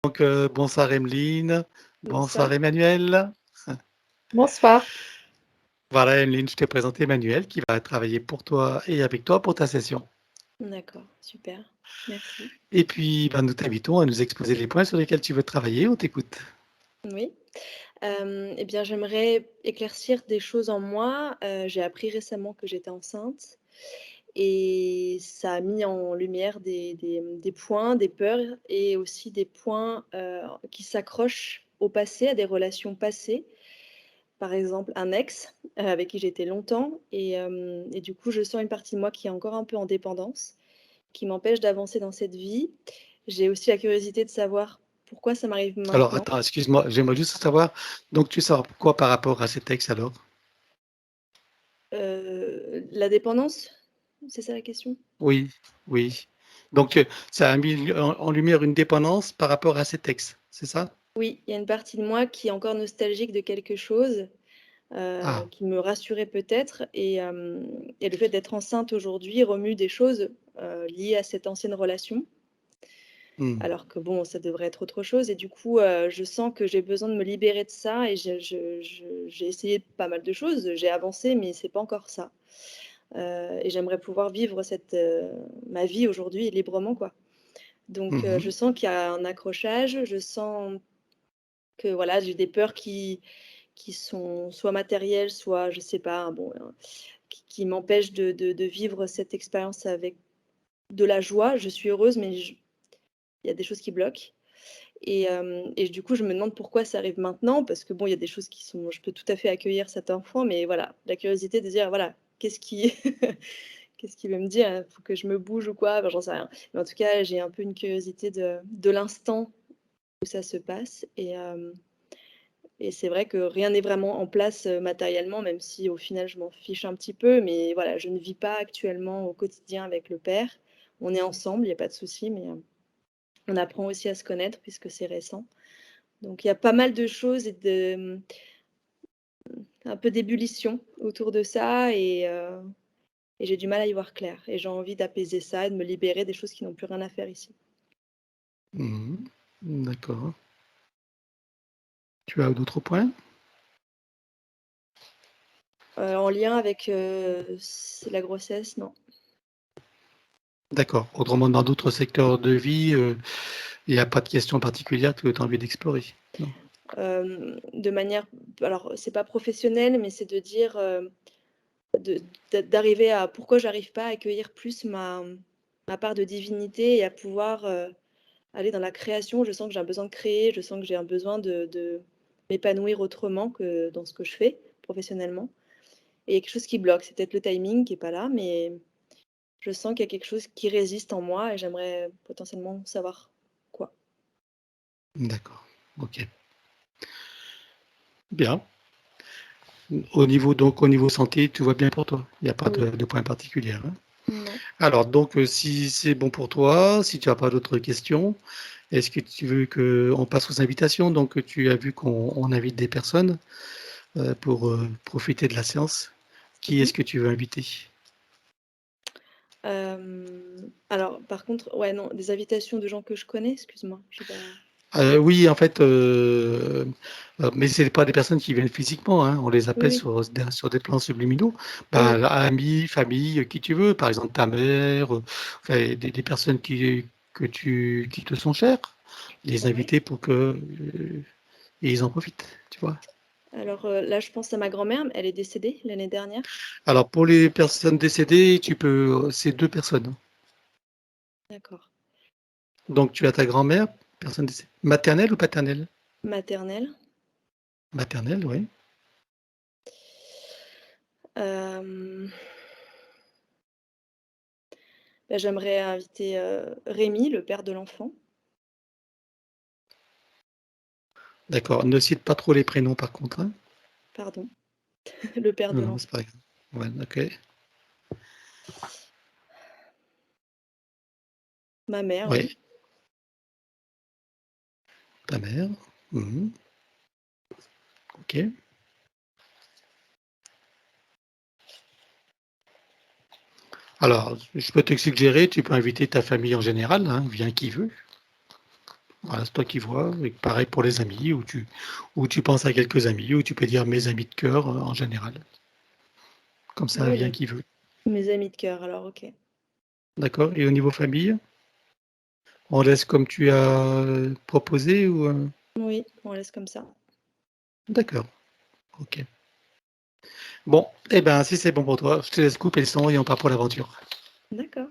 Bonsoir Emeline, bonsoir Bonsoir. Emmanuel. Bonsoir. Voilà Emeline, je t'ai présenté Emmanuel qui va travailler pour toi et avec toi pour ta session. D'accord, super. Merci. Et puis, nous t'invitons à nous exposer les points sur lesquels tu veux travailler. On t'écoute. Oui. Eh bien, j'aimerais éclaircir des choses en moi. J'ai appris récemment que j'étais enceinte et ça a mis en lumière des points, des peurs et aussi des points, qui s'accrochent au passé, à des relations passées. Par exemple, un ex, avec qui j'ai été longtemps et du coup, je sens une partie de moi qui est encore un peu en dépendance, qui m'empêche d'avancer dans cette vie. J'ai aussi la curiosité de savoir pourquoi ça m'arrive Alors maintenant. attends, excuse-moi, j'aimerais juste savoir, donc tu sais quoi par rapport à ces textes alors? La dépendance? C'est ça la question? Oui, oui. Donc ça a mis en lumière une dépendance par rapport à ces textes, c'est ça? Oui, il y a une partie de moi qui est encore nostalgique de quelque chose, Ah, qui me rassurait peut-être et le fait d'être enceinte aujourd'hui remue des choses, liées à cette ancienne relation. hmm, Alors que bon, ça devrait être autre chose et du coup, je sens que j'ai besoin de me libérer de ça et j'ai essayé pas mal de choses, j'ai avancé mais c'est pas encore ça. Et j'aimerais pouvoir vivre ma vie aujourd'hui librement, quoi. Donc je mhm. sens qu'il y a un accrochage, je sens que voilà, j'ai des peurs qui sont soit matérielles, soit je sais pas, bon, qui m'empêchent de vivre cette expérience avec de la joie. Je suis heureuse mais il y a des choses qui bloquent. Et du coup, je me demande pourquoi ça arrive maintenant, parce que bon, il y a des choses qui sont je peux tout à fait accueillir cet enfant, mais voilà, la curiosité de dire: «Voilà, qu'est-ce qui qu'est-ce qu'il veut me dire? Faut que je me bouge ou quoi?» Enfin, j'en sais rien. Mais en tout cas, j'ai un peu une curiosité de l'instant où ça se passe et c'est vrai que rien n'est vraiment en place, matériellement, même si au final je m'en fiche un petit peu, mais voilà, je ne vis pas actuellement au quotidien avec le père. On est ensemble, il y a pas de souci, mais on apprend aussi à se connaître puisque c'est récent. Donc il y a pas mal de choses un peu d'ébullition autour de ça et j'ai du mal à y voir clair et j'ai envie d'apaiser ça et de me libérer des choses qui n'ont plus rien à faire ici. Mhm. D'accord. Tu as d'autres points? En lien avec, la grossesse, non. D'accord. Autrement, dans d'autres secteurs de vie, il n'y a pas de question particulière que tu as envie d'explorer? Non? De manière alors c'est pas professionnel, mais c'est de dire, de d'arriver à pourquoi j'arrive pas à accueillir plus ma part de divinité et à pouvoir, aller dans la création. Je sens que j'ai un besoin de créer, je sens que j'ai un besoin de m'épanouir autrement que dans ce que je fais professionnellement et il y a quelque chose qui bloque. C'est peut-être le timing qui est pas là, mais je sens qu'il y a quelque chose qui résiste en moi et j'aimerais potentiellement savoir quoi. D'accord. OK. Bien. Au niveau santé, tout va bien pour toi? Il n'y a pas Oui, de point particulier, hein? non. Alors donc, si c'est bon pour toi, si tu as pas d'autres questions, est-ce que tu veux qu'on passe aux invitations? Donc, tu as vu qu'on invite des personnes, pour, profiter de la séance. Qui Mmh. est-ce que tu veux inviter? Alors par contre, ouais, non, des invitations de gens que je connais? Excuse-moi, j'ai pas Oui, en fait, mais c'est pas des personnes qui viennent physiquement, hein, on les oui, appelle oui, sur des plans subliminaux. oui. Amis, famille, qui tu veux, par exemple ta mère, enfin des personnes qui te sont chères, les Ouais. inviter pour que, ils en profitent, tu vois? Alors, là, je pense à ma grand-mère, elle est décédée l'année dernière. Alors pour les personnes décédées, tu peux c'est 2 personnes. D'accord. Donc tu as ta grand-mère, personne décédée maternelle ou paternelle? Maternelle. Maternelle, oui. Hem, Bah, j'aimerais inviter, Rémi, le père de l'enfant. D'accord. Ne cite pas trop les prénoms par contre, hein? Pardon, le père Non, de non, c'est l'enfant. pas grave. Ouais, OK. Ma mère, oui. Oui, ta mère. Mmh. OK. Alors, je peux te suggérer, tu peux inviter ta famille en général, hein, vient qui veut. Voilà, c'est toi qui vois. Et pareil pour les amis, où tu penses à quelques amis, où tu peux dire mes amis de cœur en général. Comme ça Oui, vient donc qui veut. mes amis de cœur, alors ok. D'accord? Et au niveau famille, on laisse comme tu as proposé ou Oui, on laisse comme ça. D'accord, ok. Bon, eh ben si c'est bon pour toi, je te laisse couper le son et on part pour l'aventure. D'accord.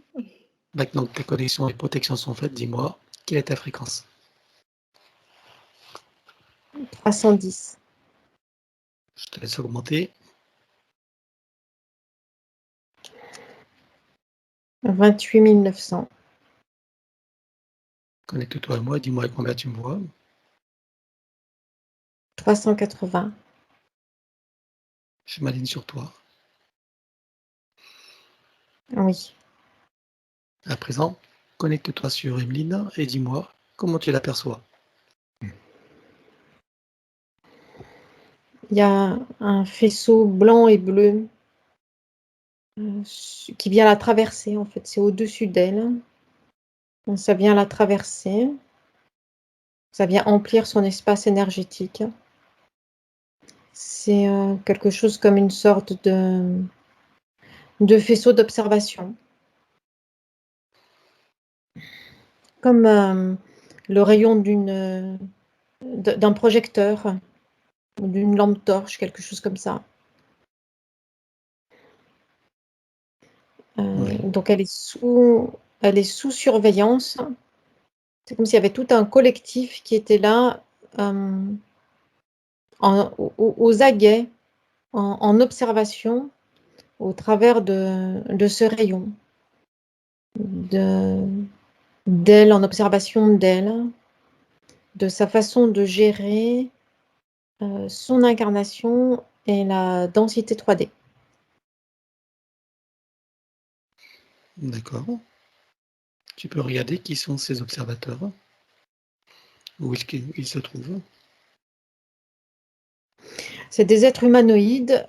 Maintenant que tes connexions et protections sont faites, dis-moi, quelle est ta fréquence? 310. Je te laisse augmenter. 28 900. Connecte-toi à moi, dis-moi combien tu me vois. 380. Je m'aligne sur toi. Oui. À présent, connecte-toi sur Emeline et dis-moi comment tu l'aperçois. Il y a un faisceau blanc et bleu qui vient la traverser, en fait. C'est au-dessus d'elle. Ça vient la traverser. Ça vient emplir son espace énergétique. C'est quelque chose comme une sorte de faisceau d'observation. Comme le rayon d'un projecteur ou d'une lampe torche, quelque chose comme ça. Oui. Donc elle est sous surveillance. C'est comme s'il y avait tout un collectif qui était là aux aguets, en observation au travers de ce rayon, d'elle, en observation d'elle, de sa façon de gérer son incarnation et la densité 3D. D'accord. Tu peux regarder qui sont ces observateurs, où ils se trouvent. C'est des êtres humanoïdes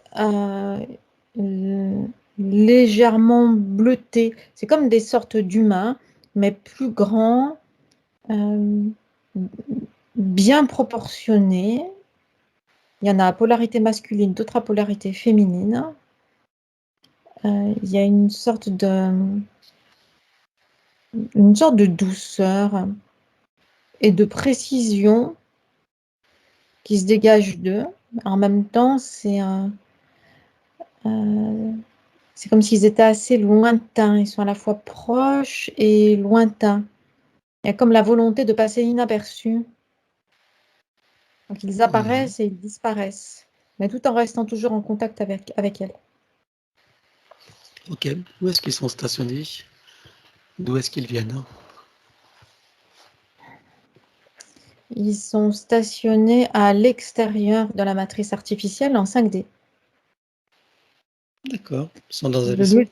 légèrement bleutés. C'est comme des sortes d'humains, mais plus grands, bien proportionnés. Il y en a à polarité masculine, d'autres à polarité féminine. Il y a une sorte de douceur et de précision qui se dégage d'eux. En même temps, c'est comme s'ils étaient assez lointains. Ils sont à la fois proches et lointains. Il y a comme la volonté de passer inaperçus. Donc ils Oui. apparaissent et ils disparaissent, mais tout en restant toujours en contact avec elle. Ok. Où est-ce qu'ils sont stationnés? D'où est-ce qu'ils viennent? Ils sont stationnés à l'extérieur de la matrice artificielle en 5D. D'accord. Ils sont dans un Le vaisseau? lieu,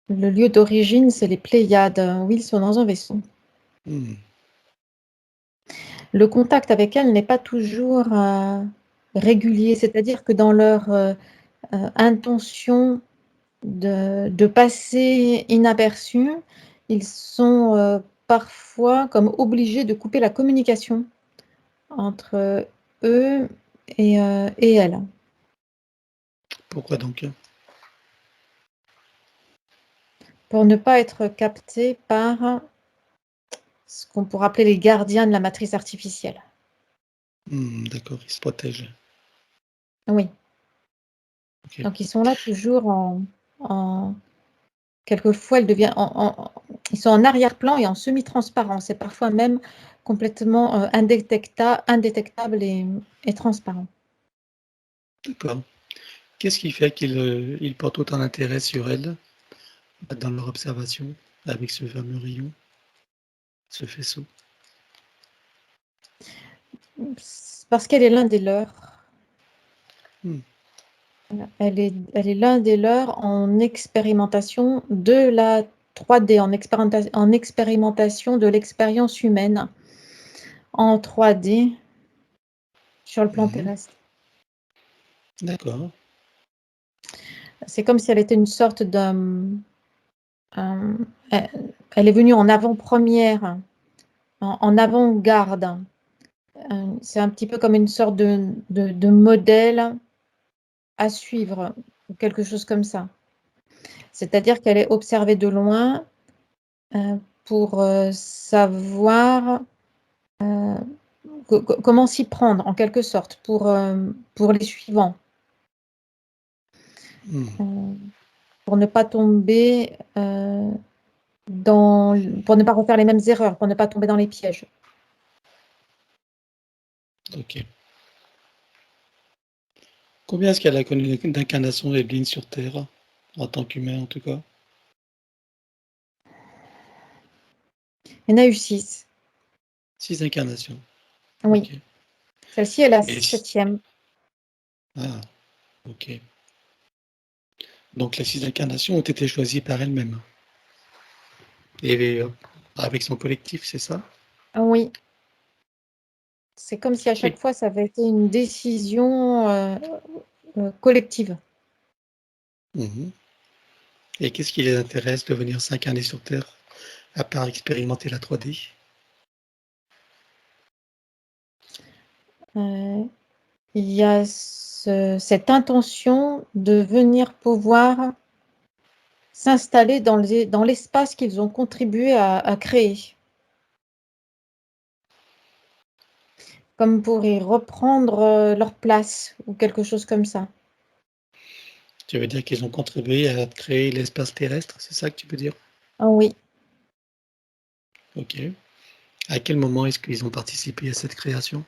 le lieu d'origine, c'est les Pléiades. Oui, ils sont dans un vaisseau. Hmm. Le contact avec elles n'est pas toujours régulier, c'est-à-dire que dans leur intention de passer inaperçus, ils sont parfois comme obligés de couper la communication entre eux et elle. Pourquoi donc? Pour ne pas être captés par ce qu'on pourrait appeler les gardiens de la matrice artificielle. D'accord, ils se protègent. Oui, Ok. donc ils sont là toujours en quelquefois, ils sont en arrière-plan et en semi-transparent. C'est parfois même complètement indétectable et transparent. D'accord. Qu'est-ce qui fait qu'ils portent autant d'intérêt sur elle dans leur observation avec ce fameux rayon, ce faisceau? Parce qu'elle est l'un des leurs. Hmm. Voilà. Elle est l'un des leurs en expérimentation de la 3D, en expérimentation de l'expérience humaine en 3D sur le plan Mhm. terrestre. D'accord. C'est comme si elle était une sorte d'un... elle est venue en avant-première en avant-garde. C'est un petit peu comme une sorte de modèle à suivre, ou quelque chose comme ça. C'est-à-dire qu'elle est observée de loin pour savoir comment s'y prendre, en quelque sorte, pour les suivants. Pour ne pas tomber pour ne pas refaire les mêmes erreurs, pour ne pas tomber dans les pièges. Ok. Combien est-ce qu'elle a connu d'incarnations, Evelyne, sur Terre, en tant qu'humain en tout cas? Il y en a eu 6. 6 incarnations. Oui. Ok. Celle-ci est la Et 7e. Ah, ok. Donc les 6 incarnations ont été choisies par elle-même. Et avec son collectif, c'est ça? Oui. C'est comme si à chaque Et, fois, ça avait été une décision collective. Mhm. Et qu'est-ce qui les intéresse de venir s'incarner sur Terre, à part expérimenter la 3D? Il y a cette intention de venir pouvoir s'installer dans l'espace qu'ils ont contribué à créer. Comme pour y reprendre leur place ou quelque chose comme ça. Tu veux dire qu'ils ont contribué à créer l'espace terrestre, c'est ça que tu peux dire? Ah oui, Ok. À quel moment est-ce qu'ils ont participé à cette création?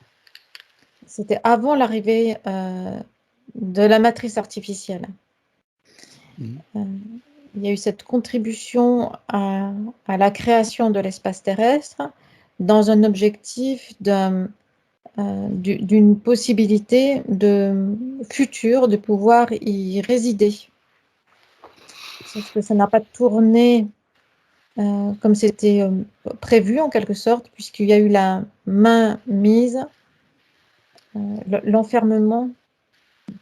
c'était avant l'arrivée de la matrice artificielle. Mhm. Il y a eu cette contribution à la création de l'espace terrestre dans un objectif d'une possibilité future de pouvoir y résider. Sauf que ça n'a pas tourné comme c'était prévu en quelque sorte, puisqu'il y a eu la main mise, l'enfermement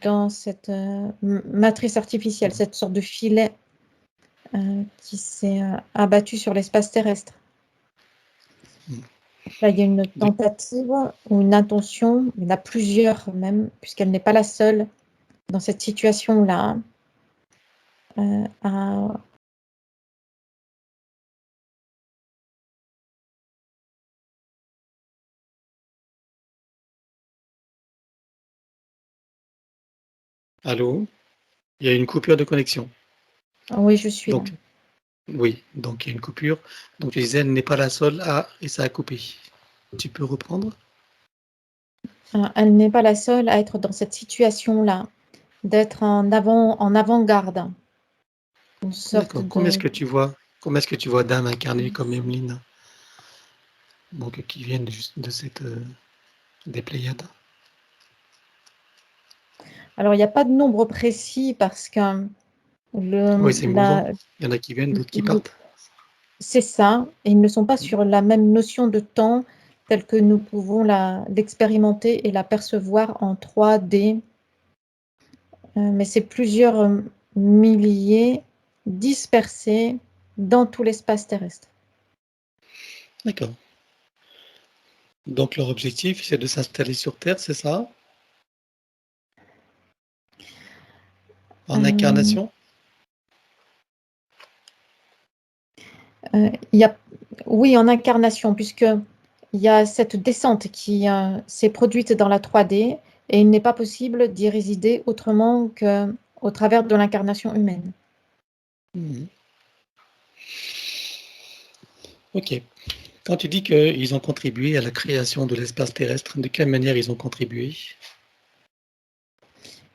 dans cette matrice artificielle, cette sorte de filet qui s'est abattu sur l'espace terrestre. Là, il y a une tentative ou une intention, il y en a plusieurs même, puisqu'elle n'est pas la seule dans cette situation-là, à Allô? Il y a une coupure de connexion. oui, je suis là. Donc, oui, donc il y a une coupure. Donc tu disais, elle n'est pas la seule à, et ça a coupé. Tu peux reprendre? Elle n'est pas la seule à être dans cette situation-là, d'être en avant-garde. Une sorte D'accord. de... Comment est-ce que tu vois d'âmes incarnées comme Emeline, donc qui viennent juste de cette des Pléiades? Alors, il n'y a pas de nombre précis parce que Oui, c'est mouvant. Il y en a qui viennent, d'autres qui le- partent. c'est ça, et ils ne sont pas sur la même notion de temps telle que nous pouvons l'expérimenter et la percevoir en 3D. Mais c'est plusieurs milliers dispersés dans tout l'espace terrestre. D'accord. Donc leur objectif, c'est de s'installer sur Terre, c'est ça? En Euh, incarnation? il y a, oui, en incarnation, puisque il y a cette descente qui s'est produite dans la 3D et il n'est pas possible d'y résider autrement qu'au travers de l'incarnation humaine. Mhm. Ok. Quand tu dis qu'ils ont contribué à la création de l'espace terrestre, de quelle manière ils ont contribué?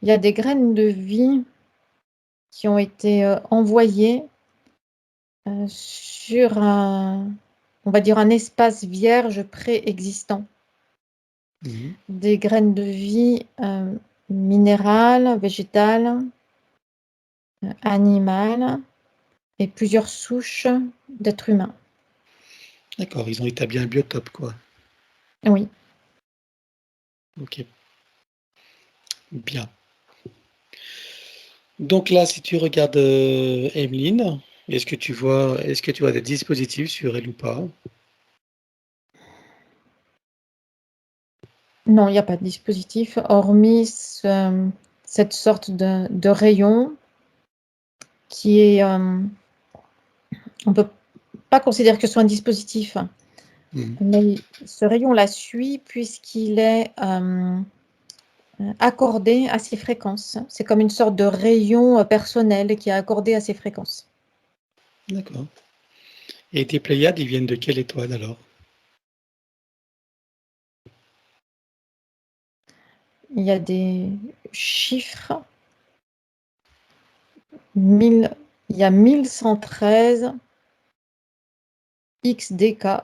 Il y a des graines de vie qui ont été envoyées sur on va dire un espace vierge préexistant. Mhm. Des graines de vie minérales, végétales, animales et plusieurs souches d'êtres humains. D'accord, ils ont établi un biotope, quoi. Oui. Ok, bien. Donc là, si tu regardes Emeline, est-ce que tu vois des dispositifs sur elle ou pas? Non, il n'y a pas de dispositif, hormis cette sorte de rayon qui est... on ne peut pas considérer que ce soit un dispositif, Mhm. mais ce rayon la suit puisqu'il est accordé à ses fréquences. C'est comme une sorte de rayon personnel qui est accordé à ses fréquences. D'accord. Et tes Pléiades, ils viennent de quelle étoile alors? Il y a des chiffres. Il y a 1113 XDK.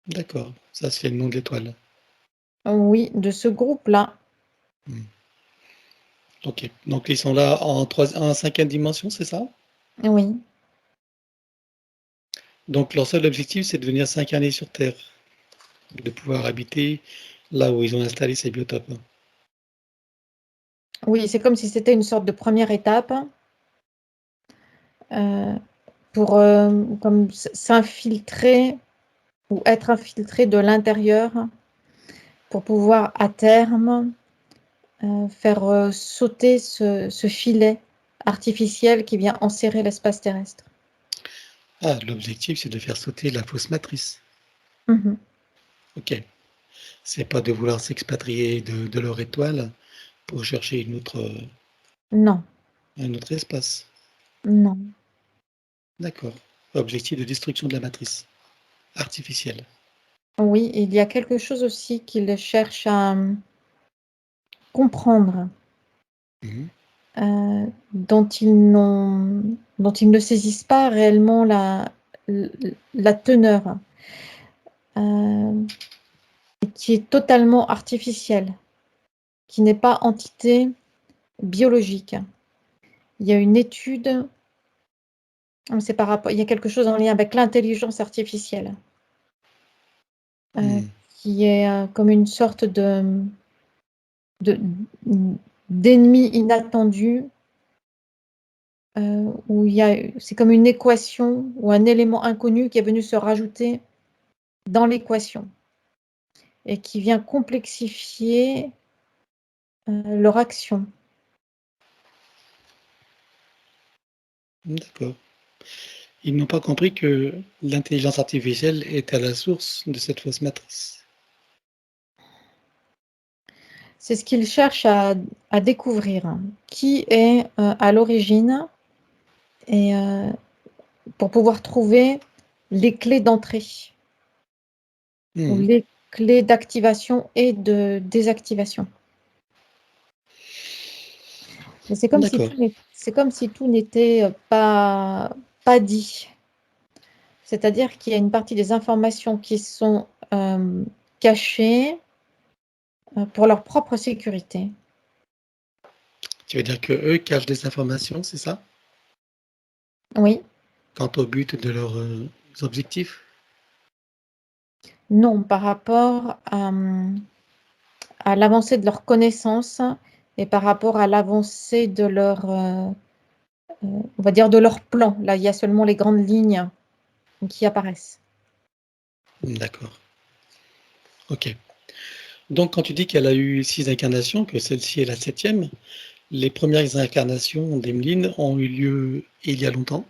D'accord, ça c'est le nom de l'étoile. Oui, de ce groupe-là. Mhm. Ok, donc ils sont là en cinquième dimension, c'est ça? Oui, Donc leur seul objectif, c'est de venir s'incarner sur Terre, de pouvoir habiter là où ils ont installé ces biotopes. oui, c'est comme si c'était une sorte de première étape pour comme s'infiltrer ou être infiltré de l'intérieur pour pouvoir à terme faire sauter ce filet artificiel qui vient enserrer l'espace terrestre. Ah, l'objectif, c'est de faire sauter la fausse matrice. Mhm. Ok, c'est pas de vouloir s'expatrier de leur étoile pour chercher Non, un autre espace. non. D'accord. Objectif de destruction de la matrice artificielle. Oui, il y a quelque chose aussi qu'ils cherchent à comprendre, Mhm. dont ils ne saisissent pas réellement la teneur, qui est totalement artificielle, qui n'est pas entité biologique. Il y a une étude, c'est par rapport, il y a quelque chose en lien avec l'intelligence artificielle, Mhm. qui est comme une sorte de- d'ennemi inattendu, où c'est comme une équation ou un élément inconnu qui est venu se rajouter dans l'équation et qui vient complexifier leur action. D'accord. Ils n'ont pas compris que l'intelligence artificielle est à la source de cette fausse matrice. C'est ce qu'ils cherchent à découvrir, hein. Qui est à l'origine et pour pouvoir trouver les clés d'entrée ou Mhm. les clés d'activation et de désactivation. Mais D'accord. c'est comme si tout n'était pas dit. C'est-à-dire qu'il y a une partie des informations qui sont cachées pour leur propre sécurité. Tu veux dire que eux cachent des informations, c'est ça? Oui, Quant au but de leurs objectifs? non, par rapport à l'avancée de leurs connaissances et par rapport à l'avancée de on va dire de leur plan. Là, il y a seulement les grandes lignes qui apparaissent. D'accord. Ok. Donc, quand tu dis qu'elle a eu 6 incarnations, que celle-ci est la septième, les premières incarnations d'Emeline ont eu lieu il y a longtemps.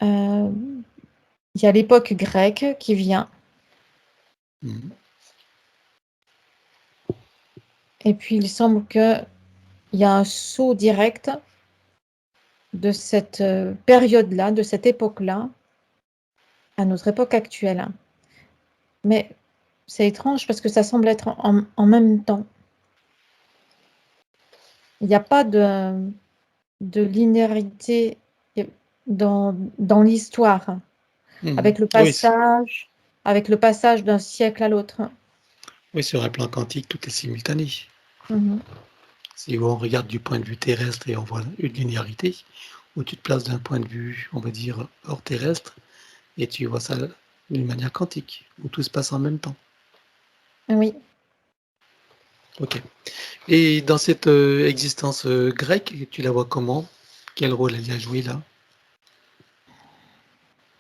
Euh, il y a l'époque grecque qui vient, Mhm. et puis il semble qu'il y a un saut direct de cette période-là, de cette époque-là, à notre époque actuelle. Mais c'est étrange parce que ça semble être en même temps. Il n'y a pas de linéarité dans l'histoire, Mhm. avec le Oui, passage, avec le passage d'un siècle à l'autre. oui, sur un plan quantique, tout est simultané. Mhm. Si on regarde du point de vue terrestre et on voit une linéarité, ou tu te places d'un point de vue, on va dire, hors terrestre, et tu vois ça d'une manière quantique, où tout se passe en même temps. Oui. Ok. Et dans cette existence grecque, tu la vois comment? Quel rôle elle a joué là?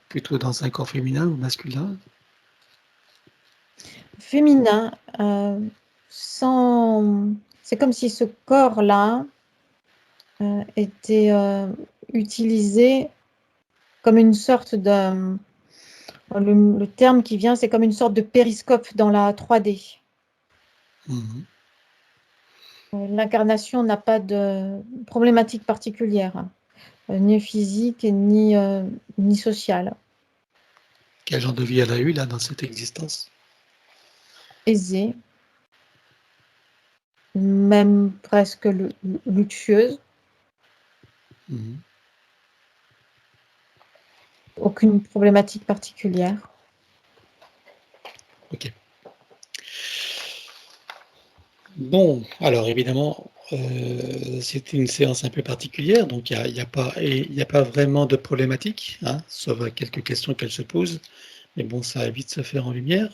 plutôt dans un corps féminin ou masculin? Féminin, c'est comme si ce corps-là était utilisé comme une sorte de... Le terme qui vient, c'est comme une sorte de périscope dans la 3D. Mhm. L'incarnation n'a pas de problématique particulière, ni physique ni sociale. Quel genre de vie elle a eu là dans cette existence? Aisée, même presque luxueuse. Mhm. Aucune problématique particulière. Ok. Bon, alors évidemment, c'est une séance un peu particulière, donc il y a pas vraiment de problématique, hein, sauf quelques questions qu'elle se pose, mais bon, ça va vite se faire en lumière.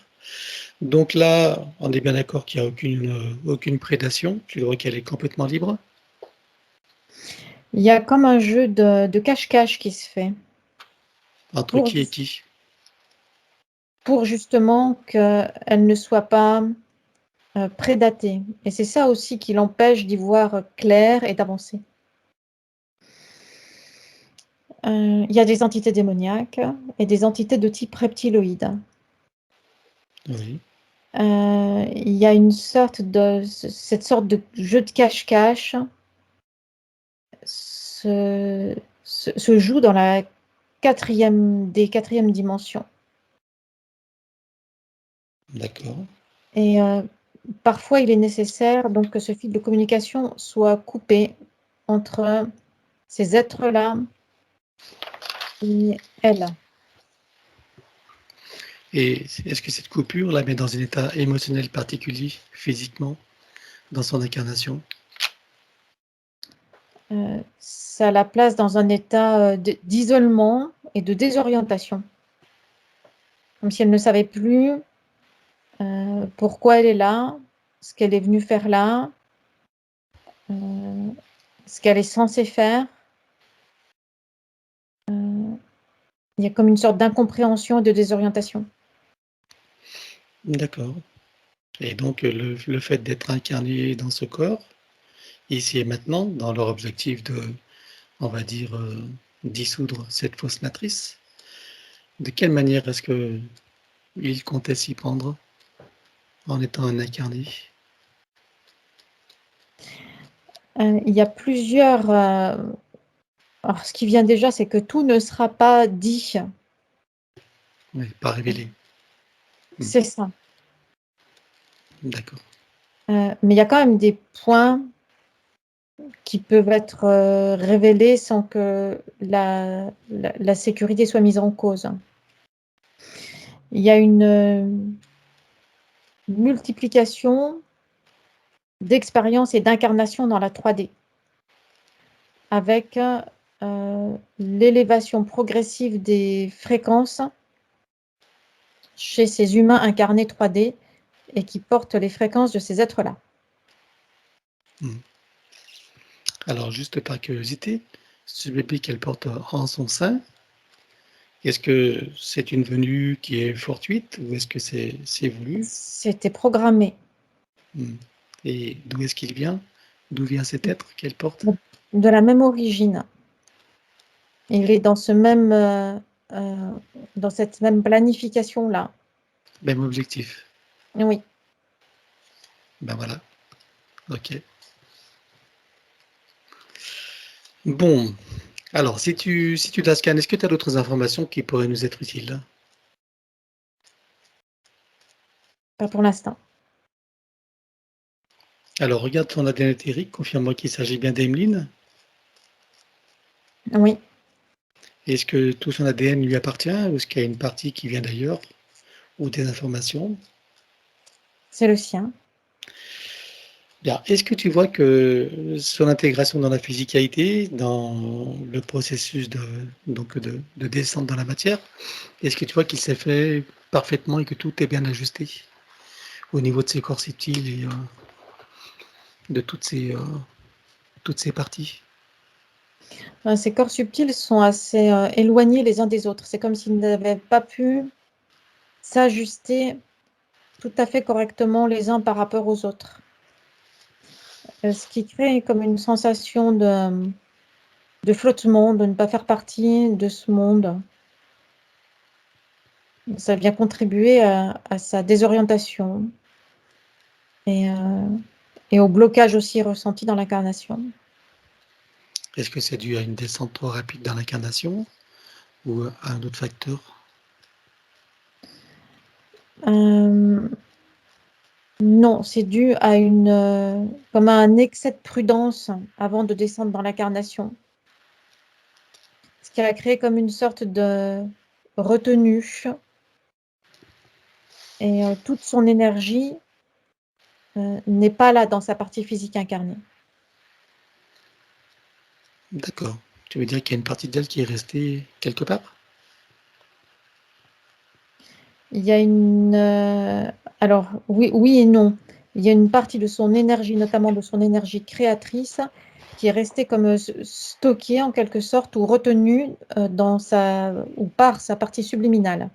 Donc là, on est bien d'accord qu'il n'y a aucune prédation, tu vois qu'elle est complètement libre. Il y a comme un jeu de cache-cache qui se fait Entre qui et qui? pour justement qu'elle ne soit pas prédatée. Et c'est ça aussi qui l'empêche d'y voir clair et d'avancer. Il y a des entités démoniaques et des entités de type reptiloïde. Oui. Il y a cette sorte de jeu de cache-cache se joue dans la quatrième dimension. D'accord. Et parfois, il est nécessaire donc que ce fil de communication soit coupé entre ces êtres-là et elle. Et est-ce que cette coupure la met dans un état émotionnel particulier, physiquement, dans son incarnation? Ça la place dans un état d'isolement et de désorientation. Comme si elle ne savait plus pourquoi elle est là, ce qu'elle est venue faire là, ce qu'elle est censée faire. Il y a comme une sorte d'incompréhension et de désorientation. D'accord. Et donc le fait d'être incarné dans ce corps, ici et maintenant, dans leur objectif de, on va dire, dissoudre cette fausse matrice, de quelle manière est-ce qu'ils comptaient s'y prendre en étant un incarné? Il y a plusieurs... alors, ce qui vient déjà, c'est que tout ne sera pas dit. Oui, pas révélé. C'est ça. D'accord. Mais il y a quand même des points qui peuvent être révélés sans que la sécurité soit mise en cause. Il y a une multiplication d'expériences et d'incarnations dans la 3D, avec l'élévation progressive des fréquences chez ces humains incarnés 3D et qui portent les fréquences de ces êtres-là. Alors, juste par curiosité, ce bébé qu'elle porte en son sein, est-ce que c'est une venue qui est fortuite ou est-ce que c'est voulu? C'était programmé. Et d'où est-ce qu'il vient? D'où vient cet être qu'elle porte? De la même origine. Il est dans dans cette même planification-là. Même objectif. Oui. Ben voilà. Ok. Bon. Alors, si tu la scannes, est-ce que tu as d'autres informations qui pourraient nous être utiles? Pas pour l'instant. Alors, regarde ton ADN éthérique, confirme-moi qu'il s'agit bien d'Emeline. Oui. Est-ce que tout son ADN lui appartient ou est-ce qu'il y a une partie qui vient d'ailleurs ou des informations? C'est le sien. Bien. Est-ce que tu vois que son intégration dans la physicalité, dans le processus de descente dans la matière, est-ce que tu vois qu'il s'est fait parfaitement et que tout est bien ajusté au niveau de ses corps subtils et de toutes ces parties? Ces corps subtils sont assez éloignés les uns des autres. C'est comme s'ils n'avaient pas pu s'ajuster tout à fait correctement les uns par rapport aux autres. Ce qui crée comme une sensation de flottement, de ne pas faire partie de ce monde. Ça vient contribuer à sa désorientation et au blocage aussi ressenti dans l'incarnation. Est-ce que c'est dû à une descente trop rapide dans l'incarnation ou à un autre facteur? Non, c'est dû à comme à un excès de prudence avant de descendre dans l'incarnation. Ce qui a créé comme une sorte de retenue. Et toute son énergie n'est pas là dans sa partie physique incarnée. D'accord. Tu veux dire qu'il y a une partie d'elle qui est restée quelque part? Il y a alors oui et non. Il y a une partie de son énergie, notamment de son énergie créatrice, qui est restée comme stockée en quelque sorte ou retenue ou par sa partie subliminale,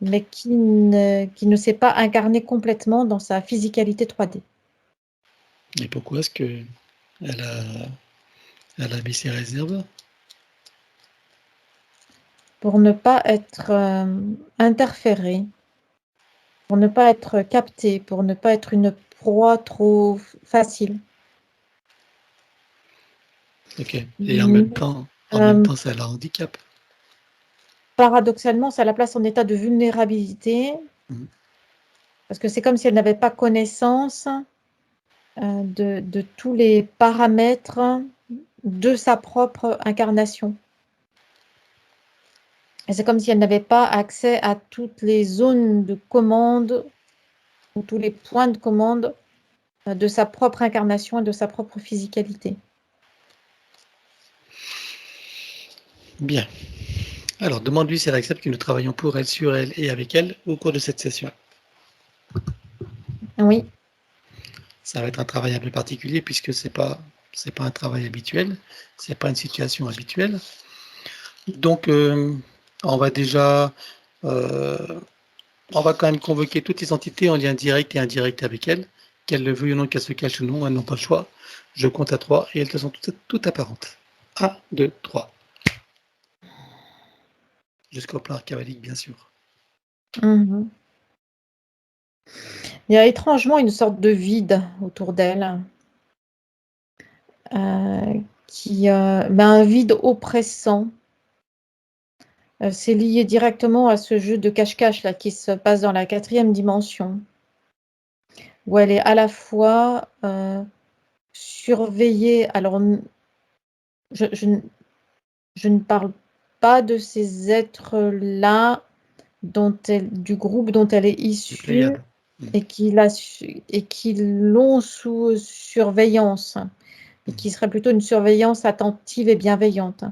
mais qui ne s'est pas incarnée complètement dans sa physicalité 3D. Et pourquoi est-ce que elle a mis ses réserves? Pour ne pas être interférée, pour ne pas être captée, pour ne pas être une proie trop facile. Ok. Et en même temps, ça la handicape. Paradoxalement, ça la place en état de vulnérabilité, parce que c'est comme si elle n'avait pas connaissance de tous les paramètres de sa propre incarnation. Et c'est comme si elle n'avait pas accès à toutes les zones de commande ou tous les points de commande de sa propre incarnation et de sa propre physicalité. Bien. Alors, demande-lui si elle accepte que nous travaillons pour elle, sur elle et avec elle au cours de cette session. Oui. Ça va être un travail un peu particulier puisque c'est pas un travail habituel, c'est pas une situation habituelle. Donc, on va déjà, on va quand même convoquer toutes les entités en lien direct et indirect avec elle, qu'elles le veuillent ou non, qu'elles se cachent ou non, elles n'ont pas le choix. Je compte à 3 et elles te sont toutes apparentes. 1, 2, 3. Jusqu'au plan arcavalique, bien sûr. Mhm. Il y a étrangement une sorte de vide autour d'elle, un vide oppressant. C'est lié directement à ce jeu de cache-cache là qui se passe dans la 4e dimension, où elle est à la fois surveillée. Alors, je ne parle pas de ces êtres-là du groupe dont elle est issue et qui l'ont sous surveillance, et qui serait plutôt une surveillance attentive et bienveillante.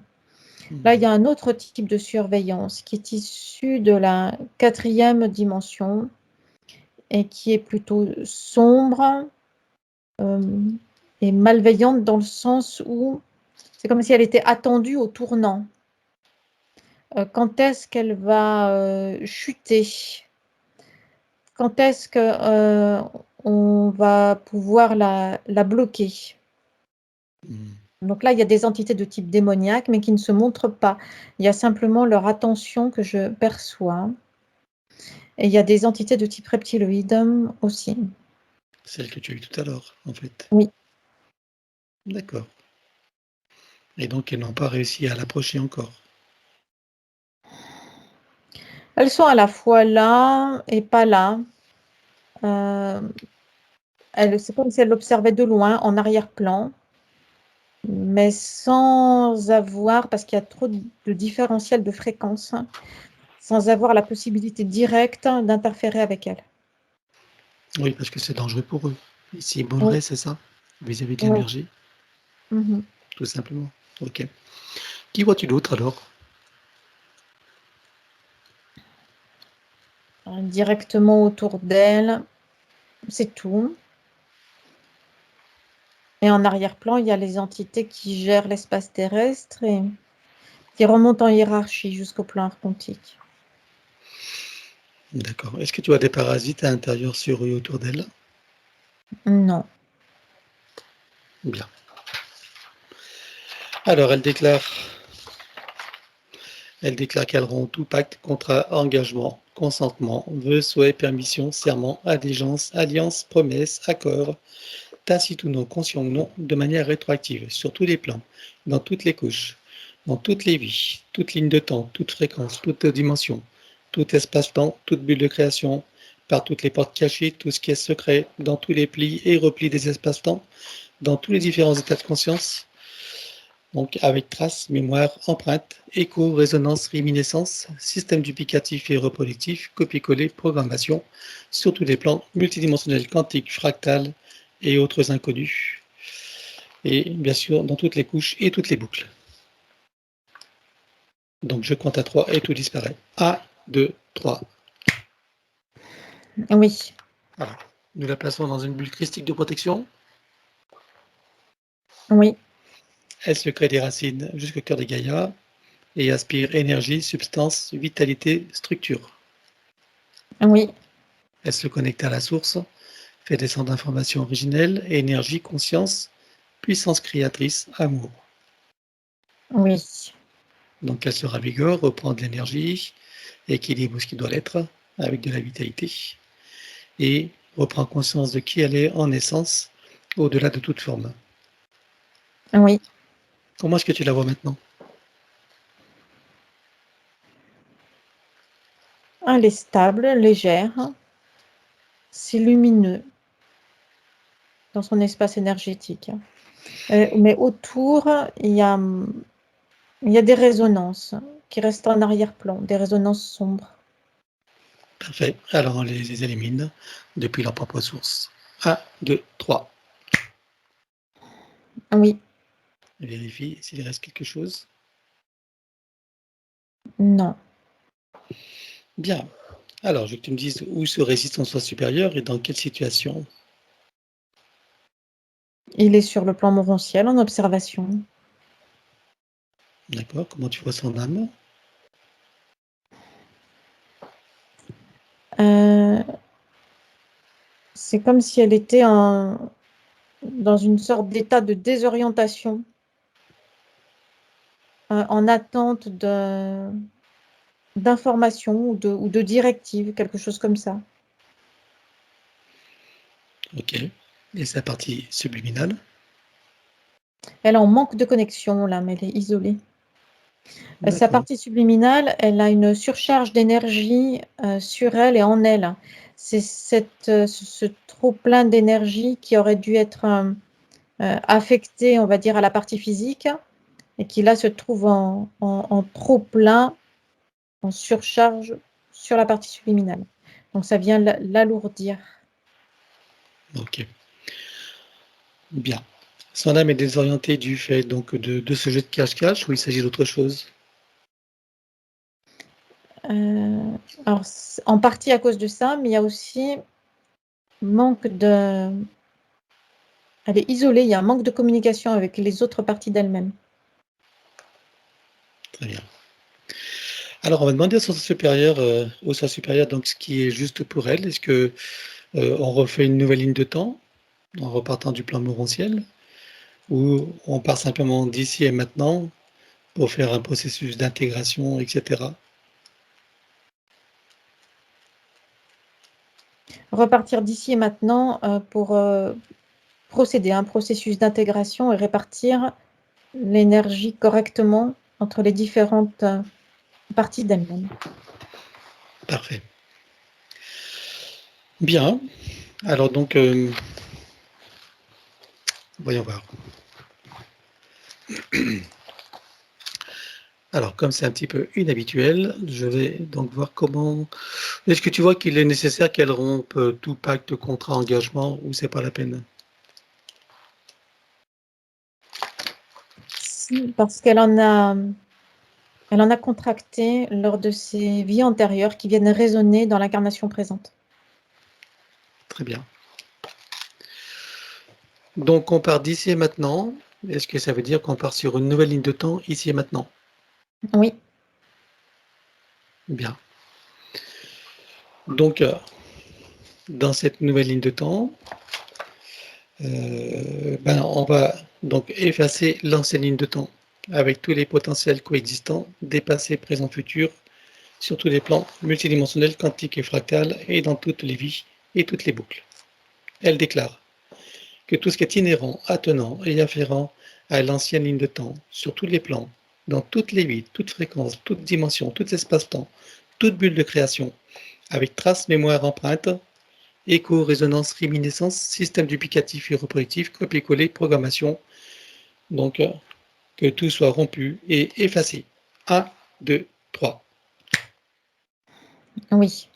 Là, il y a un autre type de surveillance qui est issu de la 4e dimension et qui est plutôt sombre et malveillante dans le sens où c'est comme si elle était attendue au tournant. Quand est-ce qu'elle va chuter? Quand est-ce qu'on va pouvoir la bloquer? Donc là, il y a des entités de type démoniaque, mais qui ne se montrent pas. Il y a simplement leur attention que je perçois. Et il y a des entités de type reptiloïde aussi. Celle que tu as eue tout à l'heure, en fait. Oui. D'accord. Et donc, elles n'ont pas réussi à l'approcher encore. Elles sont à la fois là et pas là. C'est comme si elles l'observaient de loin, en arrière-plan, mais sans avoir, parce qu'il y a trop de différentiel de fréquence, sans avoir la possibilité directe d'interférer avec elles. Oui, parce que c'est dangereux pour eux. Ici, Bonneray, c'est ça? Vis-à-vis de Oui. l'énergie, tout simplement. Ok. Qui vois-tu d'autre alors? Directement autour d'elle, c'est tout. Et en arrière-plan, il y a les entités qui gèrent l'espace terrestre et qui remontent en hiérarchie jusqu'au plan archontique. D'accord. Est-ce que tu as des parasites à l'intérieur, sur et autour d'elle? Non. Bien. Alors, elle déclare qu'elle rompt tout pacte, contrat, engagement, consentement, vœu, souhait, permission, serment, alliance, promesse, accord, tacite ou non, conscient ou non, de manière rétroactive, sur tous les plans, dans toutes les couches, dans toutes les vies, toute ligne de temps, toute fréquence, toute dimension, tout espace-temps, toute bulle de création, par toutes les portes cachées, tout ce qui est secret, dans tous les plis et replis des espaces-temps, dans tous les différents états de conscience, donc avec traces, mémoire, empreinte, écho, résonance, réminiscence, système duplicatif et reproductif, copier-coller, programmation, sur tous les plans multidimensionnels, quantiques, fractales et autres inconnus. Et bien sûr, dans toutes les couches et toutes les boucles. Donc je compte à 3 et tout disparaît. 1, 2, 3. Oui. Voilà. Nous la plaçons dans une bulle christique de protection. Oui. Elle se crée des racines jusqu'au cœur des Gaïa et aspire énergie, substance, vitalité, structure. Oui. Elle se connecte à la source, fait descendre informations originelles, énergie, conscience, puissance créatrice, amour. Oui. Donc elle se ravigore, reprend de l'énergie, équilibre ce qui doit l'être, avec de la vitalité, et reprend conscience de qui elle est en essence, au-delà de toute forme. Oui. Comment est-ce que tu la vois maintenant? Elle est stable, légère, c'est lumineux dans son espace énergétique. Mais autour, il y a des résonances qui restent en arrière-plan, des résonances sombres. Parfait. Alors on les élimine depuis leur propre source. 1, 2, 3. Oui. Vérifie s'il reste quelque chose. Non. Bien. Alors, je veux que tu me dises où se résiste ton soi supérieur et dans quelle situation. Il est sur le plan morontiel en observation. D'accord? Comment tu vois son âme? C'est comme si elle était dans une sorte d'état de désorientation, en attente d'informations ou de directives, quelque chose comme ça. Ok. Et sa partie subliminale? Elle est en manque de connexion, là, mais elle est isolée. Sa D'accord. partie subliminale, elle a une surcharge d'énergie sur elle et en elle. C'est ce trop plein d'énergie qui aurait dû être affecté, on va dire, à la partie physique et qui là se trouve en trop plein, en surcharge sur la partie subliminale. Donc ça vient l'alourdir. Ok. Bien. Son âme est désorientée du fait donc de ce jeu de cache-cache ou il s'agit d'autre chose? Alors en partie à cause de ça, mais il y a aussi manque de... Elle est isolée, il y a un manque de communication avec les autres parties d'elle-même. Très bien. Alors, on va demander au soi supérieur, donc ce qui est juste pour elle. Est-ce que on refait une nouvelle ligne de temps en repartant du plan morontiel ou on part simplement d'ici et maintenant pour faire un processus d'intégration, etc. Repartir d'ici et maintenant pour procéder à un processus d'intégration et répartir l'énergie correctement entre les différentes parties d'elle-même. Parfait. Bien. Alors donc, voyons voir. Alors, comme c'est un petit peu inhabituel, je vais donc voir comment. Est-ce que tu vois qu'il est nécessaire qu'elle rompe tout pacte, contrat, engagement ou c'est pas la peine? Si, parce qu'elle en a contracté lors de ses vies antérieures qui viennent résonner dans l'incarnation présente. Très bien. Donc, on part d'ici et maintenant. Est-ce que ça veut dire qu'on part sur une nouvelle ligne de temps ici et maintenant? Oui. Bien. Donc, dans cette nouvelle ligne de temps, on va donc effacer l'ancienne ligne de temps avec tous les potentiels coexistants, des passés, présents, futurs, sur tous les plans multidimensionnels, quantiques et fractales, et dans toutes les vies et toutes les boucles. Elle déclare que tout ce qui est inhérent, attenant et afférent à l'ancienne ligne de temps, sur tous les plans, dans toutes les vies, toutes fréquences, toutes dimensions, tout espace-temps, toute bulle de création, avec trace, mémoire, empreinte, écho, résonance, réminiscence, système duplicatif et reproductif, copier-coller, programmation, donc que tout soit rompu et effacé. 1, 2, 3. Oui.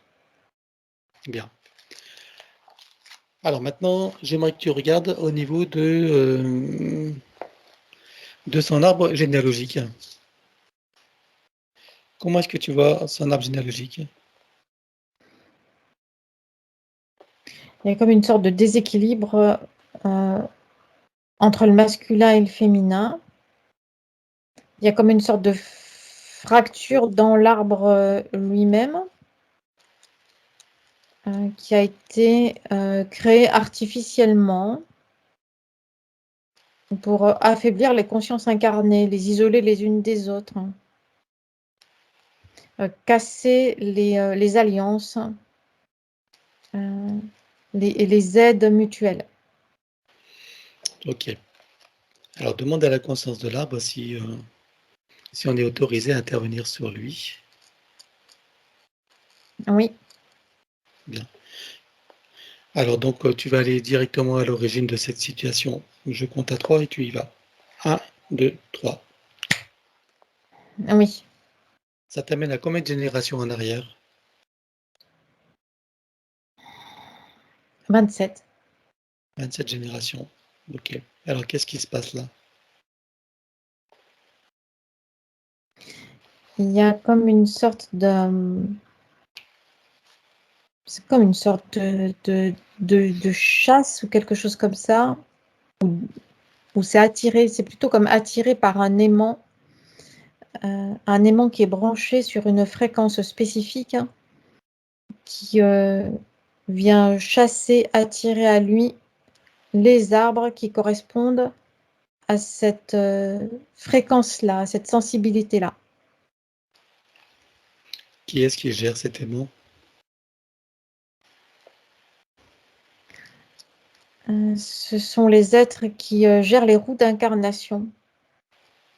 Bien. Alors maintenant, j'aimerais que tu regardes au niveau de son arbre généalogique. Comment est-ce que tu vois son arbre généalogique? Il y a comme une sorte de déséquilibre entre le masculin et le féminin. Il y a comme une sorte de fracture dans l'arbre lui-même qui a été créé artificiellement pour affaiblir les consciences incarnées, les isoler les unes des autres, casser les alliances et les aides mutuelles. Ok. Alors demande à la conscience de l'arbre si on est autorisé à intervenir sur lui. Oui. Bien. Alors donc tu vas aller directement à l'origine de cette situation. Je compte à 3 et tu y vas. 1, 2, 3. Oui. Ça t'amène à combien de générations en arrière? 27. 27 générations. Ok. Alors qu'est-ce qui se passe là? Il y a comme une sorte c'est comme une sorte de chasse ou quelque chose comme ça, où c'est attiré, c'est plutôt comme attiré par un aimant qui est branché sur une fréquence spécifique qui vient chasser, attirer à lui les arbres qui correspondent à cette fréquence-là, à cette sensibilité-là. Qui est-ce qui gère cet aimant? Ce sont les êtres qui gèrent les roues d'incarnation,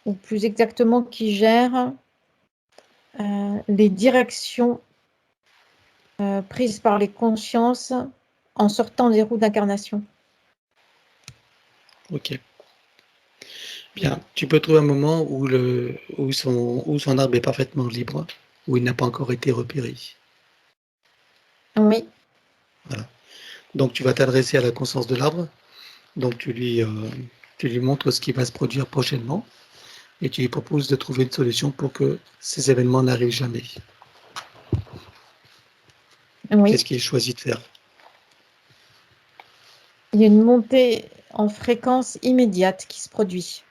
ou plus exactement qui gèrent les directions prises par les consciences en sortant des roues d'incarnation. Ok. Bien. Tu peux trouver un moment où son arbre est parfaitement libre, où il n'a pas encore été repéré. Oui. Voilà. Donc tu vas t'adresser à la conscience de l'arbre. Donc tu lui montres ce qui va se produire prochainement et tu lui proposes de trouver une solution pour que ces événements n'arrivent jamais. Oui. Qu'est-ce qu'il choisit de faire? Il y a une montée en fréquence immédiate qui se produit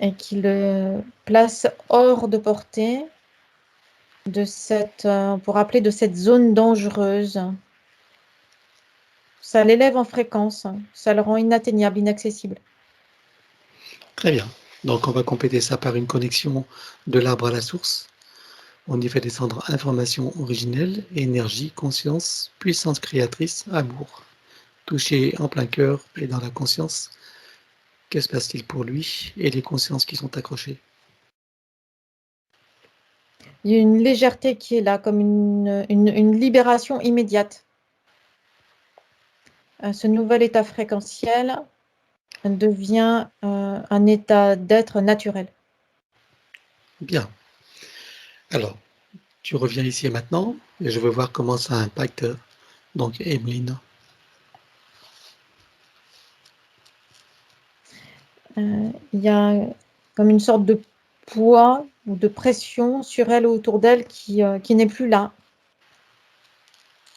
et qui le place hors de portée de cette, pour appeler de cette zone dangereuse. Ça l'élève en fréquence, ça le rend inatteignable, inaccessible. Très bien. Donc on va compléter ça par une connexion de l'arbre à la source. On y fait descendre information originelle, énergie, conscience, puissance créatrice, amour. Touché en plein cœur et dans la conscience, que se passe-t-il pour lui et les consciences qui sont accrochées? Il y a une légèreté qui est là, comme une libération immédiate. Ce nouvel état fréquentiel devient un état d'être naturel. Bien. Alors, tu reviens ici et maintenant, et je veux voir comment ça impacte donc Emeline. Il y a comme une sorte de poids ou de pression sur elle ou autour d'elle qui n'est plus là,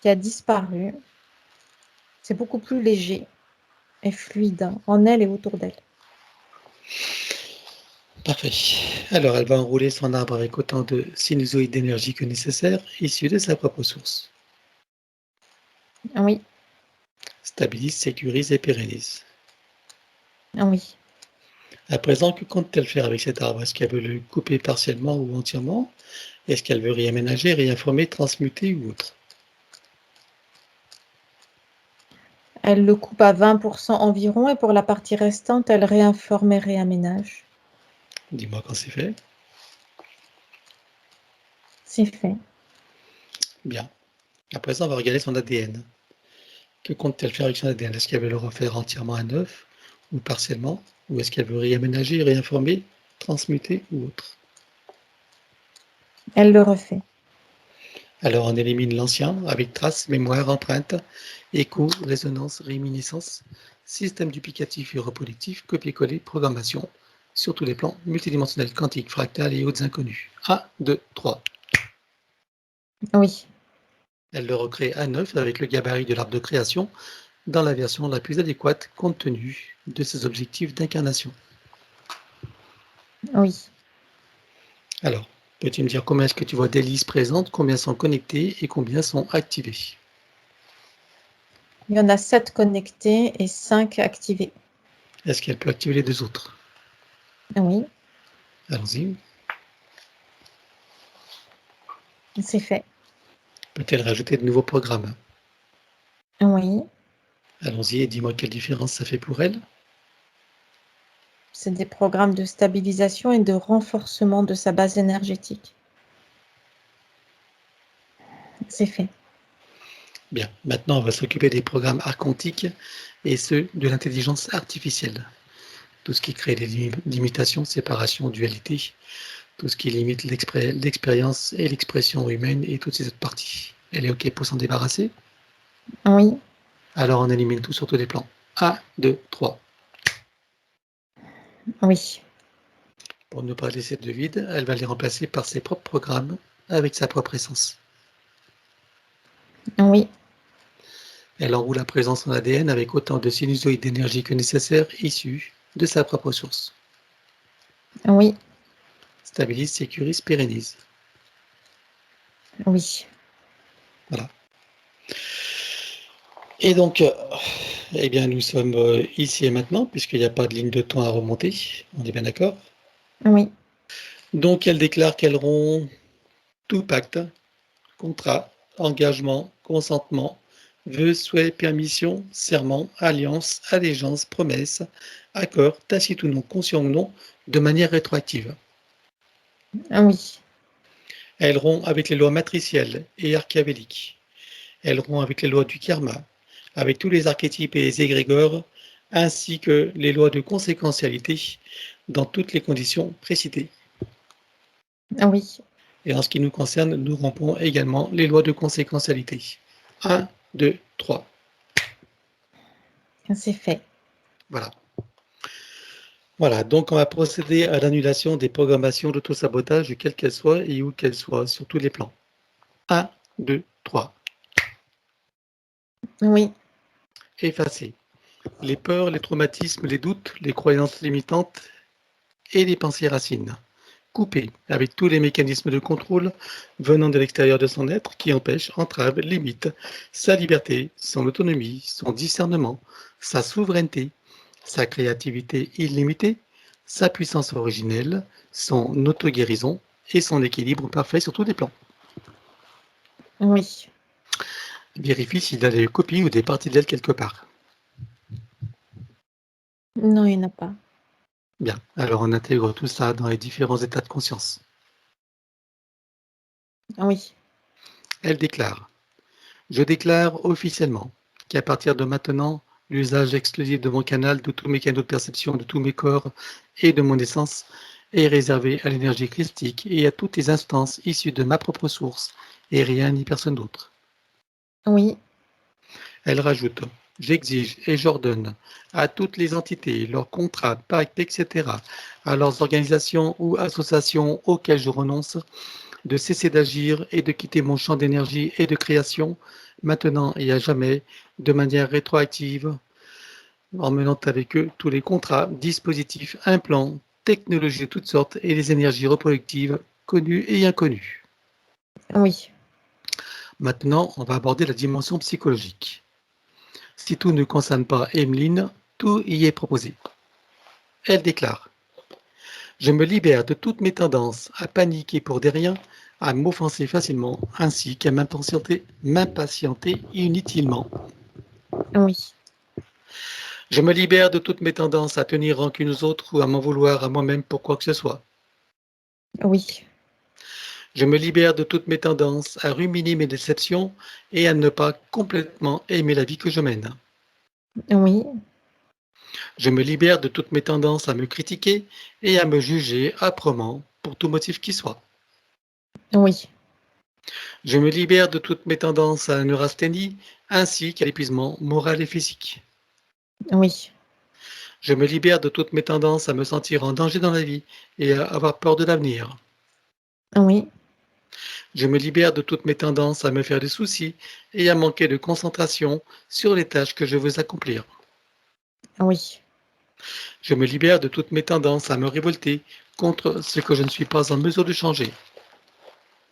qui a disparu. C'est beaucoup plus léger. et fluide en elle et autour d'elle. Parfait. Alors, elle va enrouler son arbre avec autant de sinusoïdes d'énergie que nécessaire, issus de sa propre source. Oui, Stabilise, sécurise et pérennise. oui. À présent, que compte-t-elle faire avec cet arbre? Est-ce qu'elle veut le couper partiellement ou entièrement? Est-ce qu'elle veut réaménager, réinformer, transmuter ou autre? Elle le coupe à 20% environ et pour la partie restante, elle réinforme et réaménage. Dis-moi quand c'est fait. C'est fait. Bien. À présent, on va regarder son ADN. Que compte-t-elle faire avec son ADN? Est-ce qu'elle veut le refaire entièrement à neuf ou partiellement? Ou est-ce qu'elle veut réaménager, réinformer, transmuter ou autre? Elle le refait. Alors, on élimine l'ancien avec traces, mémoire, empreinte, écho, résonance, réminiscence, système duplicatif et reproductif, copier-coller, programmation, sur tous les plans, multidimensionnel, quantique, fractal et autres inconnus. 1, 2, 3. Oui, Elle le recrée à neuf avec le gabarit de l'arbre de création dans la version la plus adéquate compte tenu de ses objectifs d'incarnation. oui. Alors, peux-tu me dire combien est-ce que tu vois d'hélices présentes, combien sont connectées et combien sont activées? Il y en a 7 connectés et 5 activés. Est-ce qu'elle peut activer les deux autres? Oui, Allons-y. c'est fait. Peut-elle rajouter de nouveaux programmes? Oui, Allons-y et dis-moi quelle différence ça fait pour elle. c'est des programmes de stabilisation et de renforcement de sa base énergétique. C'est fait. Bien, maintenant on va s'occuper des programmes archontiques et ceux de l'intelligence artificielle. Tout ce qui crée des limitations, séparations, dualité, tout ce qui limite l'expérience et l'expression humaine et toutes ces autres parties. Elle est OK pour s'en débarrasser? Oui, Alors on élimine tout sur tous les plans. 1, 2, 3. oui, Pour ne pas laisser de vide, elle va les remplacer par ses propres programmes avec sa propre essence. oui, Elle enroule à présent son ADN avec autant de sinusoïdes d'énergie que nécessaire issus de sa propre source. oui, Stabilise, sécurise, pérennise. oui. Voilà. Et donc, eh bien, nous sommes ici et maintenant, puisqu'il n'y a pas de ligne de temps à remonter. On est bien d'accord? Oui, Donc, elle déclare qu'elle rompt tout pacte, contrat, engagement, consentement, vœux, souhaits, permission, serment, alliance, allégeance, promesse, accord, tacite ou non, conscient ou non, de manière rétroactive. oui, Elle rompt avec les lois matricielles et archavéliques. Elle rompt avec les lois du karma, avec tous les archétypes et les égrégores, ainsi que les lois de conséquentialité dans toutes les conditions précitées. oui. Et en ce qui nous concerne, nous rompons également les lois de conséquentialité. 1, 2, 3. C'est fait. Voilà. Voilà, donc on va procéder à l'annulation des programmations d'autosabotage, quelles qu'elles soient et où qu'elles soient, sur tous les plans. 1, 2, 3. Oui, Effacer les peurs, les traumatismes, les doutes, les croyances limitantes et les pensées racines. Couper avec tous les mécanismes de contrôle venant de l'extérieur de son être qui empêchent, entravent, limitent sa liberté, son autonomie, son discernement, sa souveraineté, sa créativité illimitée, sa puissance originelle, son auto-guérison et son équilibre parfait sur tous les plans. oui. Vérifie s'il y a des copies ou des parties d'elle quelque part. Non, il n'y en a pas. Bien, alors on intègre tout ça dans les différents états de conscience. Oui, Elle déclare: je déclare officiellement qu'à partir de maintenant, l'usage exclusif de mon canal, de tous mes canaux de perception, de tous mes corps et de mon essence est réservé à l'énergie christique et à toutes les instances issues de ma propre source et rien ni personne d'autre. oui, Elle rajoute: j'exige et j'ordonne à toutes les entités, leurs contrats, pactes, etc., à leurs organisations ou associations auxquelles je renonce, de cesser d'agir et de quitter mon champ d'énergie et de création, maintenant et à jamais, de manière rétroactive, emmenant avec eux tous les contrats, dispositifs, implants, technologies de toutes sortes et les énergies reproductives connues et inconnues. Oui. Maintenant, on va aborder la dimension psychologique. Si tout ne concerne pas Emeline, tout y est proposé. Elle déclare: je me libère de toutes mes tendances à paniquer pour des riens, à m'offenser facilement, ainsi qu'à m'impatienter inutilement. Oui. Je me libère de toutes mes tendances à tenir rancune aux autres ou à m'en vouloir à moi-même pour quoi que ce soit. Oui. Je me libère de toutes mes tendances à ruminer mes déceptions et à ne pas complètement aimer la vie que je mène. Oui. Je me libère de toutes mes tendances à me critiquer et à me juger âprement pour tout motif qui soit. Oui. Je me libère de toutes mes tendances à la neurasthénie ainsi qu'à l'épuisement moral et physique. Oui. Je me libère de toutes mes tendances à me sentir en danger dans la vie et à avoir peur de l'avenir. Oui. Je me libère de toutes mes tendances à me faire des soucis et à manquer de concentration sur les tâches que je veux accomplir. Oui. Je me libère de toutes mes tendances à me révolter contre ce que je ne suis pas en mesure de changer.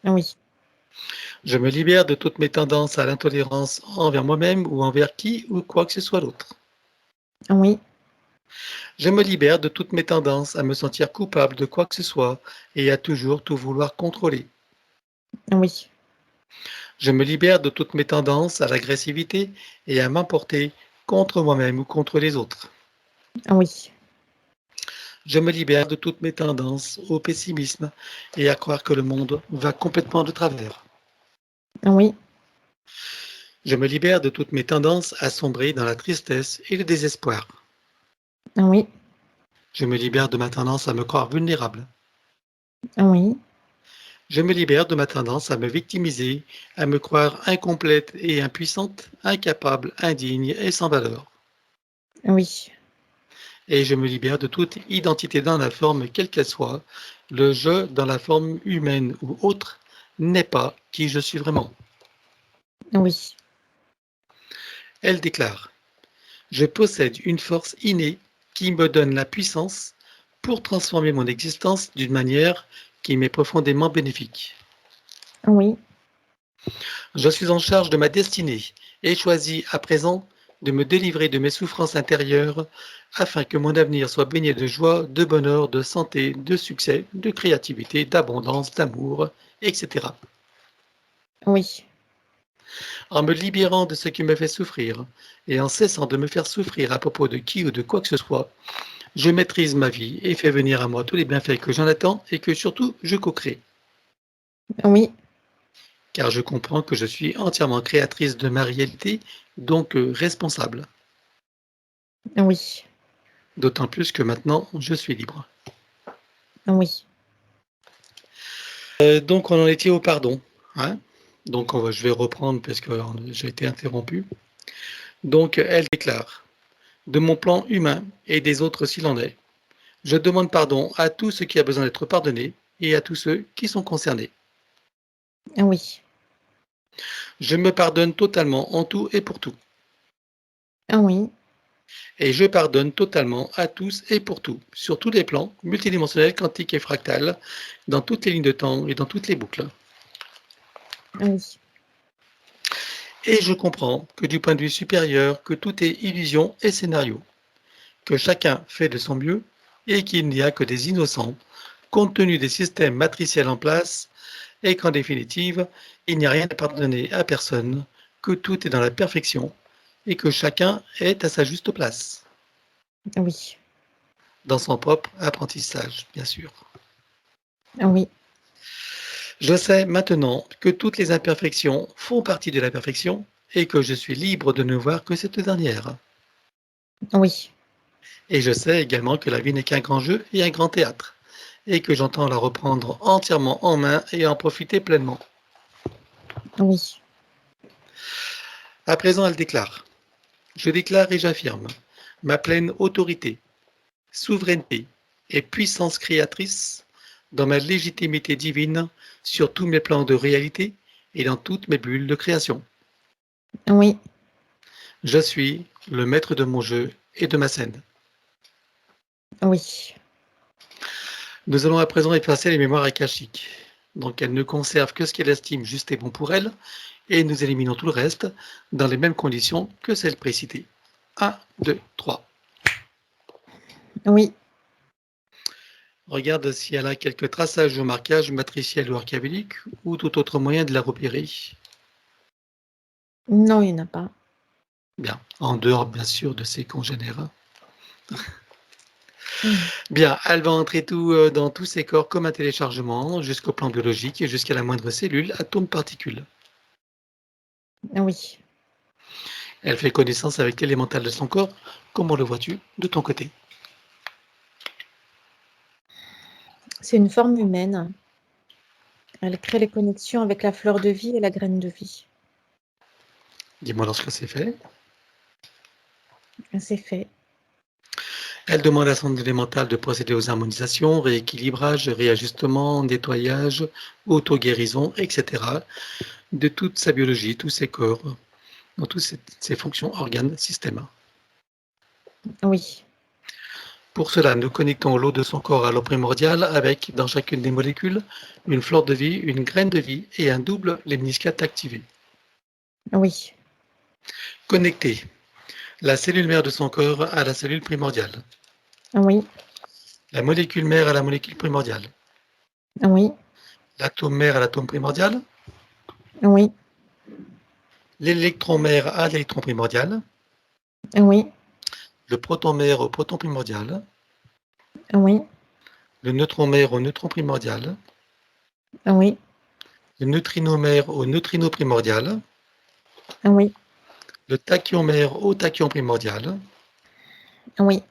Oui. Je me libère de toutes mes tendances à l'intolérance envers moi-même ou envers qui ou quoi que ce soit d'autre. Oui. Je me libère de toutes mes tendances à me sentir coupable de quoi que ce soit et à toujours tout vouloir contrôler. Oui. Je me libère de toutes mes tendances à l'agressivité et à m'emporter contre moi-même ou contre les autres. Oui. Je me libère de toutes mes tendances au pessimisme et à croire que le monde va complètement de travers. Oui. Je me libère de toutes mes tendances à sombrer dans la tristesse et le désespoir. Oui. Je me libère de ma tendance à me croire vulnérable. Oui. Je me libère de ma tendance à me victimiser, à me croire incomplète et impuissante, incapable, indigne et sans valeur. Oui. Et je me libère de toute identité dans la forme quelle qu'elle soit. Le je dans la forme humaine ou autre n'est pas qui je suis vraiment. Oui. Elle déclare: je possède une force innée qui me donne la puissance pour transformer mon existence d'une manière qui m'est profondément bénéfique. Oui. Je suis en charge de ma destinée et choisis à présent de me délivrer de mes souffrances intérieures afin que mon avenir soit baigné de joie, de bonheur, de santé, de succès, de créativité, d'abondance, d'amour, etc. Oui. En me libérant de ce qui me fait souffrir et en cessant de me faire souffrir à propos de qui ou de quoi que ce soit, je maîtrise ma vie et fais venir à moi tous les bienfaits que j'en attends et que surtout je co-crée. Oui. Car je comprends que je suis entièrement créatrice de ma réalité, donc responsable. Oui. D'autant plus que maintenant, je suis libre. Oui. Donc on en était au pardon, hein. Donc je vais reprendre parce que j'ai été interrompu. Donc elle déclare: de mon plan humain et des autres s'il en est, je demande pardon à tout ce qui a besoin d'être pardonné et à tous ceux qui sont concernés. Oui. Je me pardonne totalement en tout et pour tout. Oui. Et je pardonne totalement à tous et pour tout, sur tous les plans, multidimensionnels, quantiques et fractales, dans toutes les lignes de temps et dans toutes les boucles. Oui. Et je comprends que du point de vue supérieur, que tout est illusion et scénario, que chacun fait de son mieux et qu'il n'y a que des innocents, compte tenu des systèmes matriciels en place, et qu'en définitive, il n'y a rien à pardonner à personne, que tout est dans la perfection et que chacun est à sa juste place, Oui. dans son propre apprentissage, bien sûr. Oui. Je sais maintenant que toutes les imperfections font partie de la perfection et que je suis libre de ne voir que cette dernière. Oui. Et je sais également que la vie n'est qu'un grand jeu et un grand théâtre, et que j'entends la reprendre entièrement en main et en profiter pleinement. Oui. À présent, elle déclare: je déclare et j'affirme ma pleine autorité, souveraineté et puissance créatrice dans ma légitimité divine sur tous mes plans de réalité et dans toutes mes bulles de création. Oui. Je suis le maître de mon jeu et de Massène. Oui. Nous allons à présent effacer les mémoires akashiques. Donc elle ne conserve que ce qu'elle estime juste et bon pour elle, et nous éliminons tout le reste dans les mêmes conditions que celles précitées. 1, 2, 3. Oui. Regarde si elle a quelques traçages ou marquages matriciels ou archiavéliques ou tout autre moyen de la repérer. Non, il n'y en a pas. Bien, en dehors bien sûr de ses congénères. Mm. Bien, elle va entrer dans tous ses corps comme un téléchargement, jusqu'au plan biologique et jusqu'à la moindre cellule, atome, particule. Oui. Elle fait connaissance avec l'élémental de son corps. Comment le vois-tu de ton côté? C'est une forme humaine. Elle crée les connexions avec la fleur de vie et la graine de vie. Dis-moi lorsque c'est fait. C'est fait. Elle demande à son élémental de procéder aux harmonisations, rééquilibrage, réajustement, nettoyage, auto-guérison, etc. de toute sa biologie, tous ses corps, dans toutes ses fonctions, organes, systèmes. Oui. Pour cela, nous connectons l'eau de son corps à l'eau primordiale avec, dans chacune des molécules, une fleur de vie, une graine de vie et un double lemniscate activé. Oui. Connecter la cellule mère de son corps à la cellule primordiale, Oui. la molécule mère à la molécule primordiale, Oui. l'atome mère à l'atome primordial, Oui. l'électron mère à l'électron primordial, Oui. le proton mère au proton primordial, Oui. le neutron mère au neutron primordial, Oui. le neutrino mère au neutrino primordial, Oui. le tachyon mère au tachyon primordial, Oui.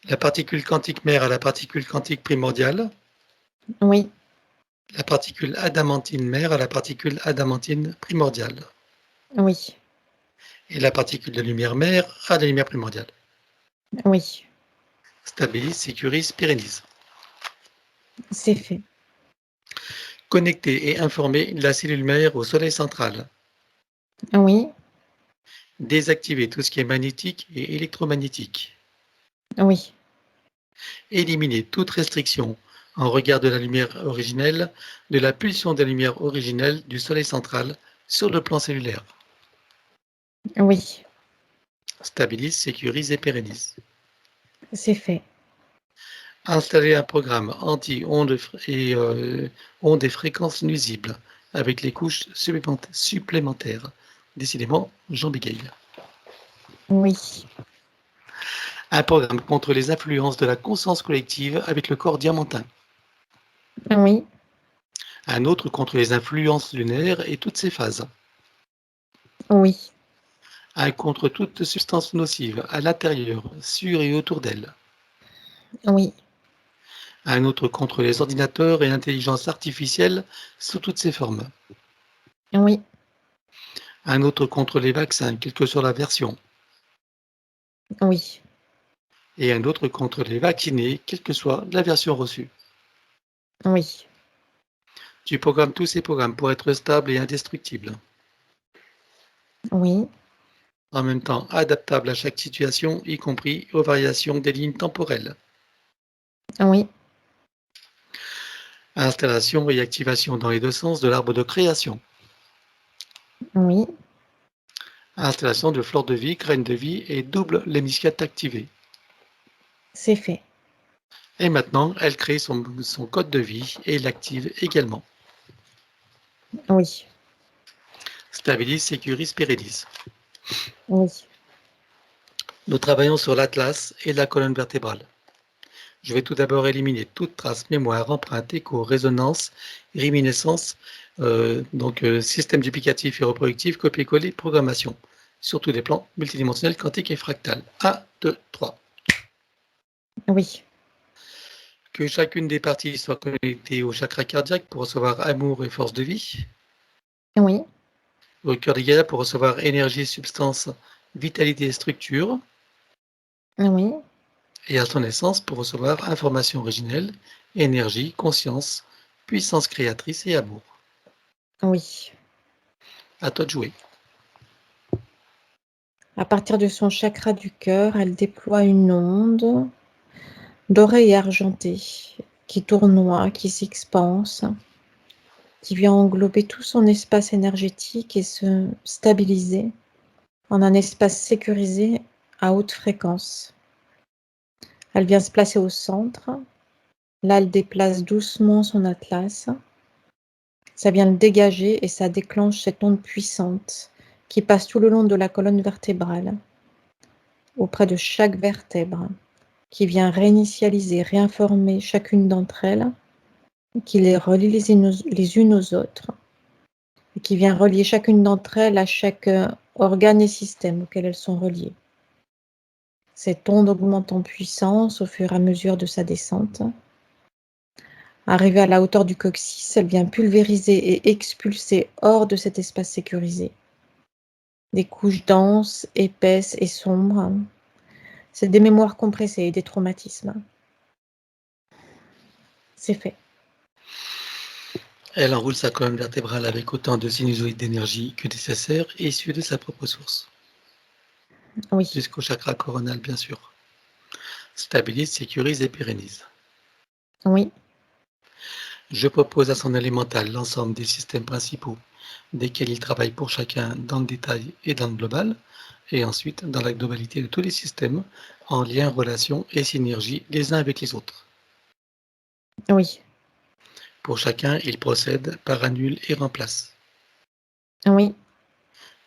la particule quantique mère à la particule quantique primordiale, Oui. la particule adamantine mère à la particule adamantine primordiale, Oui. et la particule de lumière mère à la lumière primordiale. Oui. Stabilise, sécurise, pérennise. C'est fait. Connecter et informer la cellule mère au soleil central. Oui. Désactiver tout ce qui est magnétique et électromagnétique. Oui. Éliminer toute restriction en regard de la lumière originelle, de la pulsion de la lumière originelle du soleil central sur le plan cellulaire. Oui. Stabilise, sécurise et pérennise. C'est fait. Installer un programme anti-ondes et ondes et fréquences nuisibles avec les couches supplémentaires. Décidément, Jean Bégueil. Oui. Un programme contre les influences de la conscience collective avec le corps diamantin. Oui. Un autre contre les influences lunaires et toutes ses phases. Oui. Un contre toute substance nocive à l'intérieur, sur et autour d'elle. Oui. Un autre contre les ordinateurs et l'intelligence artificielle sous toutes ses formes. Oui. Un autre contre les vaccins, quelle que soit la version. Oui. Et un autre contre les vaccinés, quelle que soit la version reçue. Oui. Tu programmes tous ces programmes pour être stable et indestructible. Oui. En même temps adaptable à chaque situation, y compris aux variations des lignes temporelles. Oui. Installation et activation dans les deux sens de l'arbre de création. Oui. Installation de fleurs de vie, graines de vie et double lemniscate activé. C'est fait. Et maintenant, elle crée son code de vie et l'active également. Oui. Stabilise, sécurise, pérennise. Oui. Nous travaillons sur l'atlas et la colonne vertébrale. Je vais tout d'abord éliminer toute trace, mémoire, empreinte, écho, résonance, réminiscence, système duplicatif et reproductif, copier-coller, programmation, sur tous les plans multidimensionnels, quantiques et fractales. 1, 2, 3. Oui. Que chacune des parties soit connectée au chakra cardiaque pour recevoir amour et force de vie, Oui. au cœur des Gaïa pour recevoir énergie, substance, vitalité et structure, Oui. et à son essence pour recevoir information originelle, énergie, conscience, puissance créatrice et amour. Oui. À toi de jouer. À partir de son chakra du cœur, elle déploie une onde dorée et argentée qui tournoie, qui s'expanse, qui vient englober tout son espace énergétique et se stabiliser en un espace sécurisé à haute fréquence. Elle vient se placer au centre. Là, elle déplace doucement son atlas. Ça vient le dégager et ça déclenche cette onde puissante qui passe tout le long de la colonne vertébrale, auprès de chaque vertèbre, qui vient réinitialiser, réinformer chacune d'entre elles, qui les relie les unes aux autres, et qui vient relier chacune d'entre elles à chaque organe et système auquel elles sont reliées. Cette onde augmente en puissance au fur et à mesure de sa descente. Arrivée à la hauteur du coccyx, elle vient pulvériser et expulser hors de cet espace sécurisé des couches denses, épaisses et sombres. C'est des mémoires compressées et des traumatismes. C'est fait. Elle enroule sa colonne vertébrale avec autant de sinusoïdes d'énergie que nécessaire issus de sa propre source. Oui. Jusqu'au chakra coronal, bien sûr. Stabilise, sécurise et pérennise. Oui. Je propose à son élémental l'ensemble des systèmes principaux desquels il travaille pour chacun dans le détail et dans le global, et ensuite dans la globalité de tous les systèmes, en lien, relation et synergie les uns avec les autres. Oui. Pour chacun, il procède par annule et remplace. Oui.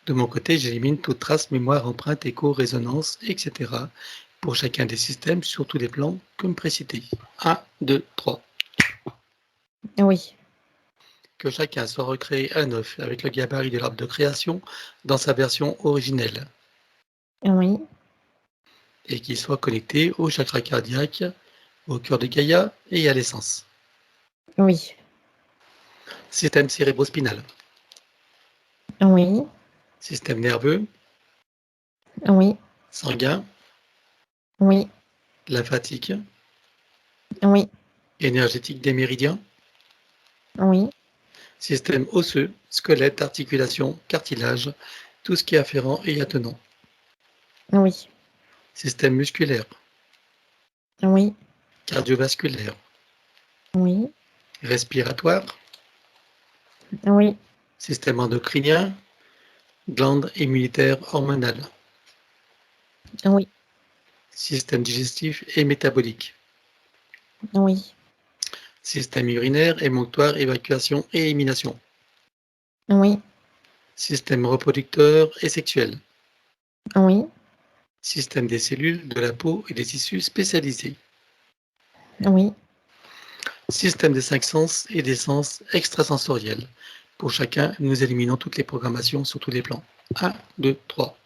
De mon côté, j'élimine toute trace, mémoire, empreinte, écho, résonance, etc. pour chacun des systèmes sur tous les plans, comme précité. 1, 2, 3. Oui. Que chacun soit recréé à neuf avec le gabarit de l'arbre de création dans sa version originelle Oui. et qu'il soit connecté au chakra cardiaque, au cœur de Gaïa et à l'essence. Oui. Système cérébrospinal, Oui. système nerveux, Oui. sanguin, Oui. lymphatique, Oui. énergétique des méridiens, Oui. système osseux, squelette, articulation, cartilage, tout ce qui est afférent et attenant. Oui. Système musculaire, Oui. cardiovasculaire, Oui. respiratoire, Oui. système endocrinien, glandes immunitaires hormonales, Oui. système digestif et métabolique, Oui. système urinaire, émonctoire, évacuation et élimination, Oui. système reproducteur et sexuel, Oui. système des cellules, de la peau et des tissus spécialisés, Oui. système des 5 sens et des sens extrasensoriels. Pour chacun, nous éliminons toutes les programmations sur tous les plans. 1, 2, 3.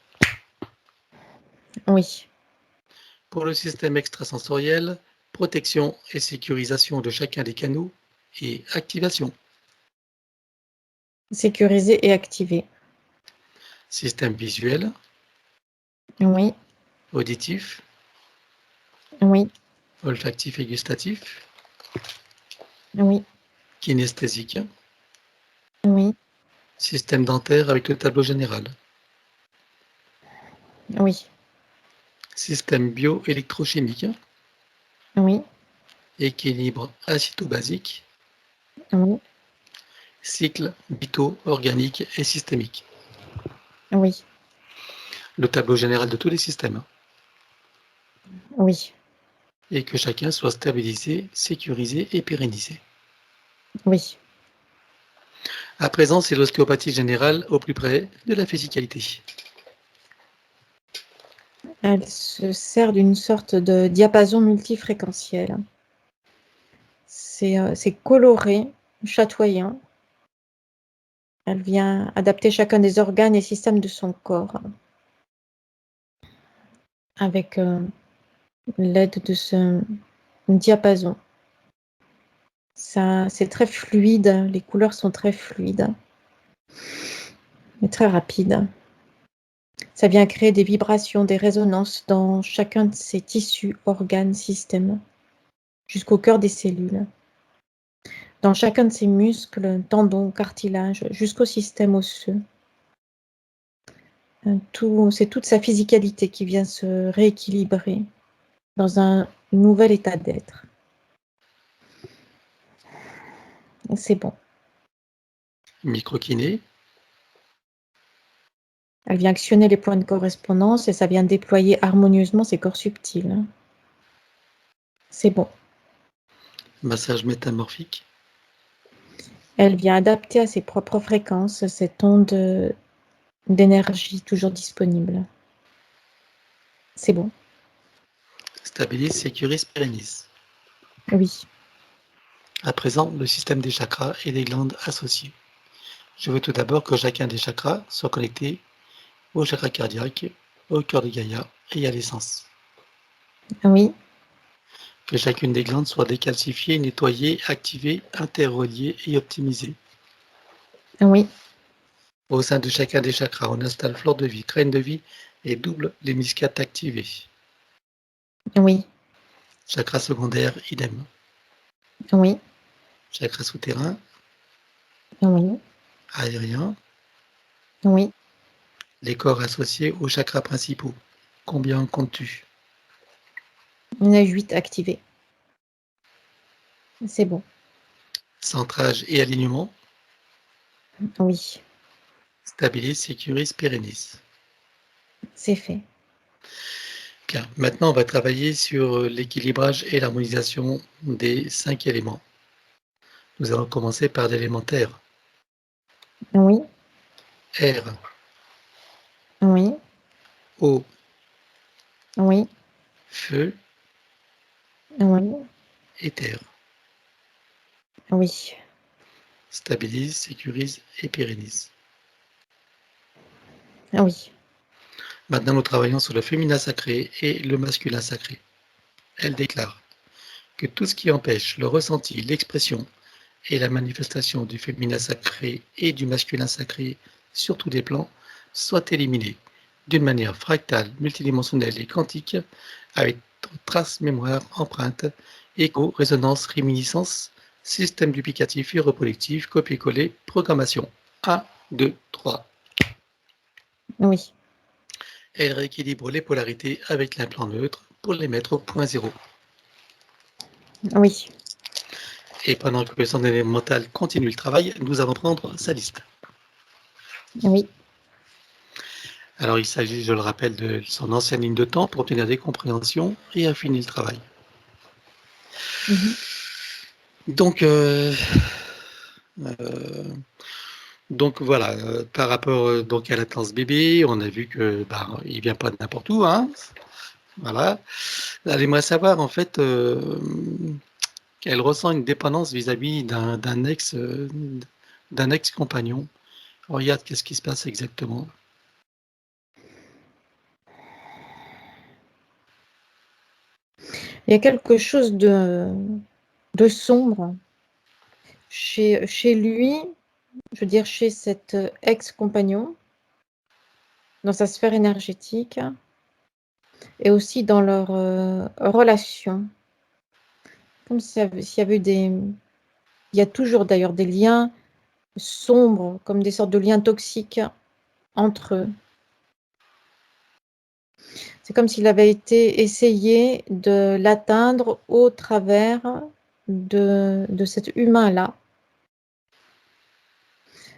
Oui. Pour le système extrasensoriel, protection et sécurisation de chacun des canaux et activation. Sécurisé et activé. Système visuel, Oui. auditif, Oui. olfactif et gustatif, Oui. kinesthésique, Oui. système dentaire avec le tableau général, Oui. système bioélectrochimique, Oui. équilibre acido-basique, Oui. cycle vitaux organique et systémique. Oui. Le tableau général de tous les systèmes. Oui. Et que chacun soit stabilisé, sécurisé et pérennisé. Oui. À présent, c'est l'ostéopathie générale au plus près de la physicalité. Elle se sert d'une sorte de diapason multifréquentiel. C'est coloré, chatoyant. Elle vient adapter chacun des organes et systèmes de son corps avec l'aide de ce diapason. Ça, c'est très fluide, les couleurs sont très fluides et très rapides. Ça vient créer des vibrations, des résonances dans chacun de ces tissus, organes, systèmes, jusqu'au cœur des cellules. Dans chacun de ces muscles, tendons, cartilages, jusqu'au système osseux. C'est toute sa physicalité qui vient se rééquilibrer dans un nouvel état d'être. C'est bon. Microkiné, Elle vient actionner les points de correspondance et ça vient déployer harmonieusement ses corps subtils. C'est bon. massage métamorphique, Elle vient adapter à ses propres fréquences cette onde d'énergie toujours disponible. C'est bon. stabilise, sécurise, pérennise. Oui. À présent, le système des chakras et des glandes associées. Je veux tout d'abord que chacun des chakras soit connecté au chakra cardiaque, au cœur de Gaïa et à l'essence. Oui. Que chacune des glandes soit décalcifiée, nettoyée, activée, interreliée et optimisée. Oui. Au sein de chacun des chakras, on installe fleur de vie, graine de vie et double l'hémiscate activé. Oui. Chakra secondaire, idem. Oui. Chakra souterrain, Oui. aérien, Oui. les corps associés aux chakras principaux. Combien en comptes-tu? On a 8 activés. C'est bon. Centrage et alignement, Oui. stabilise, sécurise, pérennise. C'est fait. Bien, maintenant on va travailler sur l'équilibrage et l'harmonisation des 5 éléments. Nous allons commencer par l'élémentaire. Oui. Air, Oui. eau, Oui. feu, Oui. éther. Oui. Stabilise, sécurise et pérennise. Oui. Maintenant nous travaillons sur le féminin sacré et le masculin sacré. Elle déclare que tout ce qui empêche le ressenti, l'expression et la manifestation du féminin sacré et du masculin sacré sur tous les plans soit éliminé d'une manière fractale, multidimensionnelle et quantique, avec traces, mémoire, empreintes, écho, résonance, réminiscence, système duplicatif et reproductif, copier-coller, programmation. 1, 2, 3. Oui. Elle rééquilibre les polarités avec l'implant neutre pour les mettre au point zéro. Oui. Et pendant que le centre élémental continue le travail, nous allons prendre sa liste. Oui. Alors il s'agit, je le rappelle, de son ancienne ligne de temps pour obtenir des compréhensions et affiner le travail. Mhm. Donc, voilà, par rapport donc à la bébé, on a vu que il vient pas de n'importe où, hein. Voilà. Elle aimerait savoir en fait qu'elle ressent une dépendance vis-à-vis d'un ex-compagnon. Regarde, qu'est-ce qui se passe exactement? Il y a quelque chose de sombre chez lui, je veux dire chez cet ex-compagnon, dans sa sphère énergétique et aussi dans leur relation. Comme s'il y avait il y a toujours d'ailleurs des liens sombres, comme des sortes de liens toxiques entre eux. C'est comme s'il avait été essayé de l'atteindre au travers de cet humain-là.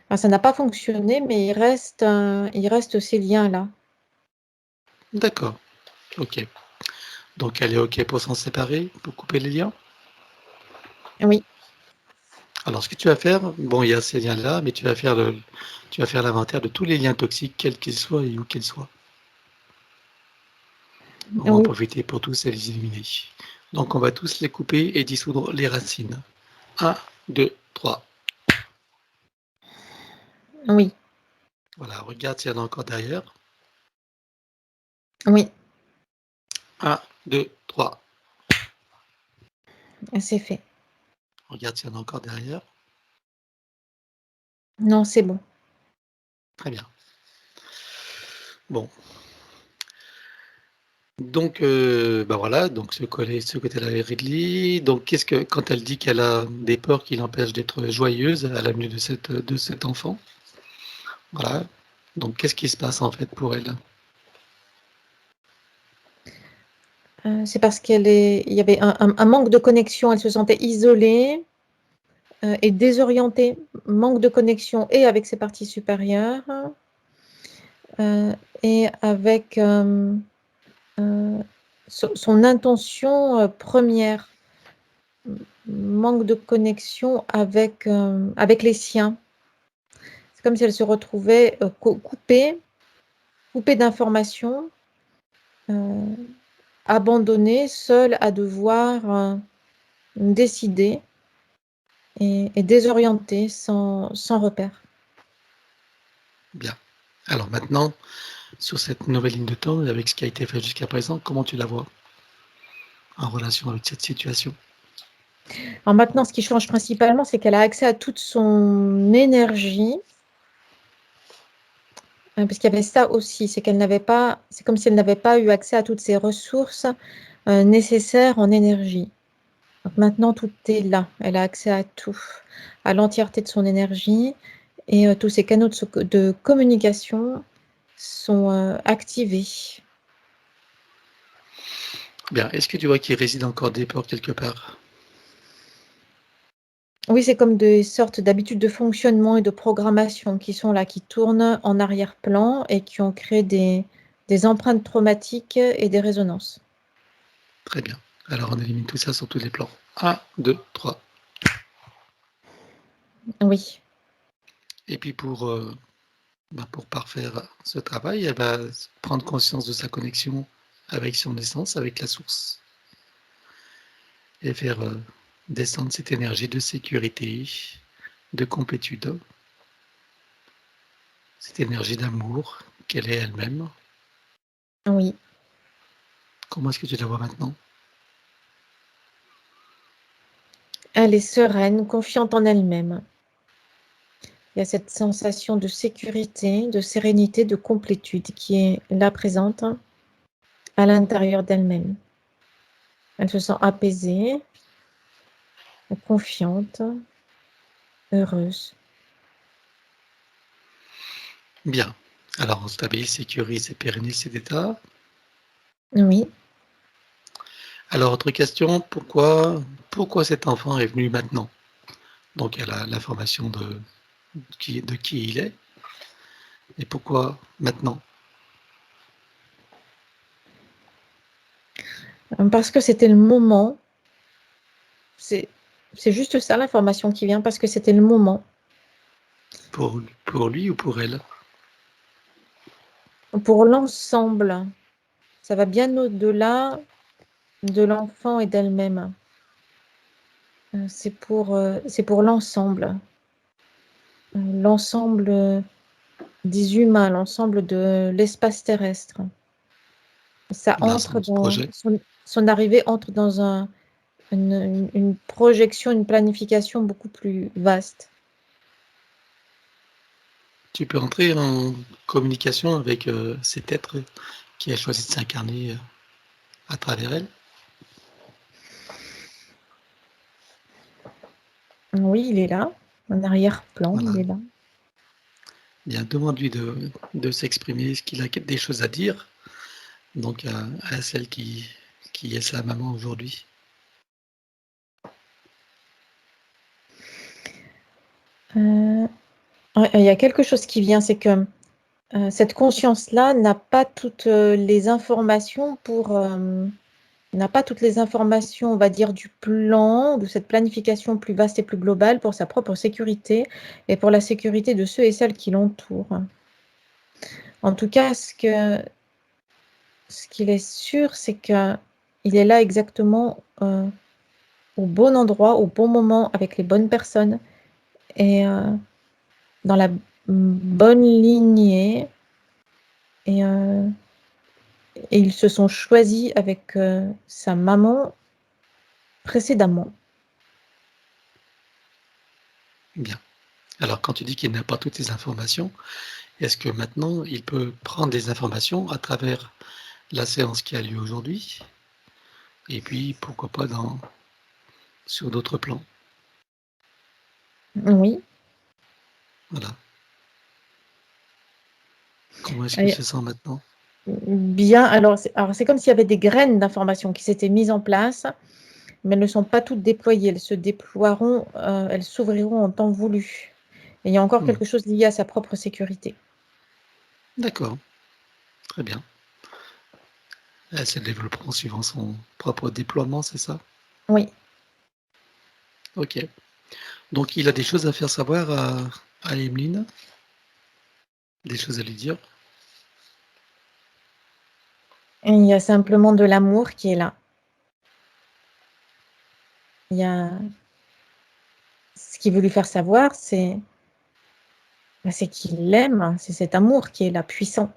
Alors, ça n'a pas fonctionné, mais il reste ces liens-là. D'accord, ok. Donc elle est ok pour s'en séparer, pour couper les liens? Oui, Alors, ce que tu vas faire, bon, il y a ces liens-là, mais tu vas faire l'inventaire de tous les liens toxiques, quels qu'ils soient et où qu'ils soient. On va en oui, profiter pour tous les éliminer. Donc, on va tous les couper et dissoudre les racines. 1, 2, 3. oui, Voilà, regarde s'il y en a encore derrière. oui, 1, 2, 3. c'est fait. Regarde s'il y en a encore derrière. Non, c'est bon. Très bien. Bon. Donc, voilà, donc ce côté-là est Ridley. Donc, quand elle dit qu'elle a des peurs qui l'empêchent d'être joyeuse à l'avenue de cet enfant, voilà. Donc, qu'est-ce qui se passe en fait pour elle? C'est parce il y avait un manque de connexion, elle se sentait isolée, et désorientée. Manque de connexion et avec ses parties supérieures, et avec, son intention, première. Manque de connexion avec les siens. C'est comme si elle se retrouvait coupée d'informations, abandonnée, seule à devoir décider et désorientée, sans repère. Bien. Alors maintenant, sur cette nouvelle ligne de temps, et avec ce qui a été fait jusqu'à présent, comment tu la vois en relation avec cette situation? Alors maintenant, ce qui change principalement, c'est qu'elle a accès à toute son énergie, parce qu'il y avait ça aussi, c'est comme si elle n'avait pas eu accès à toutes ses ressources nécessaires en énergie. Donc maintenant, tout est là. Elle a accès à tout, à l'entièreté de son énergie, et tous ses canaux de communication sont activés. Bien. Est-ce que tu vois qu'il réside encore des peurs quelque part? Oui, c'est comme des sortes d'habitudes de fonctionnement et de programmation qui sont là, qui tournent en arrière-plan et qui ont créé des empreintes traumatiques et des résonances. Très bien. Alors, on élimine tout ça sur tous les plans. 1, 2, 3. Oui, Et puis pour parfaire ce travail, elle va prendre conscience de sa connexion avec son essence, avec la source, et faire descendre cette énergie de sécurité, de complétude, cette énergie d'amour qu'elle est elle-même. oui. Comment est-ce que tu la vois maintenant? Elle est sereine, confiante en elle-même. Il y a cette sensation de sécurité, de sérénité, de complétude qui est là présente à l'intérieur d'elle-même. Elle se sent apaisée, confiante, heureuse. Bien. Alors, on stabilise, sécurise et pérennise cet état. Oui. Alors, autre question, pourquoi cet enfant est venu maintenant? Donc, elle a l'information de qui il est, et pourquoi maintenant? Parce que c'était le moment. C'est juste ça l'information qui vient, parce que c'était le moment. Pour lui ou pour elle? Pour l'ensemble, ça va bien au-delà de l'enfant et d'elle-même. C'est pour l'ensemble. L'ensemble des humains, l'ensemble de l'espace terrestre. Ça entre L'ensemble du dans projet. son arrivée entre dans une projection, une planification beaucoup plus vaste. Tu peux entrer en communication avec cet être qui a choisi de s'incarner à travers elle. Oui, il est là, en arrière-plan, il Voilà. est là. Bien, demande-lui de s'exprimer, est-ce qu'il a des choses à dire, donc à celle qui est sa maman aujourd'hui. Ouais, il y a quelque chose qui vient, c'est que cette conscience-là n'a pas toutes les informations n'a pas toutes les informations, on va dire, du plan, de cette planification plus vaste et plus globale pour sa propre sécurité et pour la sécurité de ceux et celles qui l'entourent. En tout cas, ce qu'il est sûr, c'est qu'il est là exactement au bon endroit, au bon moment, avec les bonnes personnes et dans la bonne lignée. Et ils se sont choisis avec sa maman précédemment. Bien. Alors, quand tu dis qu'il n'a pas toutes les informations, est-ce que maintenant il peut prendre des informations à travers la séance qui a lieu aujourd'hui, et puis pourquoi pas sur d'autres plans? Oui. Voilà. Comment est-ce qu'il Et se sent maintenant? bien, alors c'est comme s'il y avait des graines d'information qui s'étaient mises en place, mais elles ne sont pas toutes déployées. Elles se déploieront, elles s'ouvriront en temps voulu. Et il y a encore Hmm, quelque chose lié à sa propre sécurité. d'accord, très bien. Elles se développeront suivant son propre déploiement, c'est ça? Oui, Ok. Donc il a des choses à faire savoir à Emeline, des choses à lui dire. et il y a simplement de l'amour qui est là. Il y a ce qu'il veut lui faire savoir, c'est qu'il l'aime, c'est cet amour qui est là, puissant,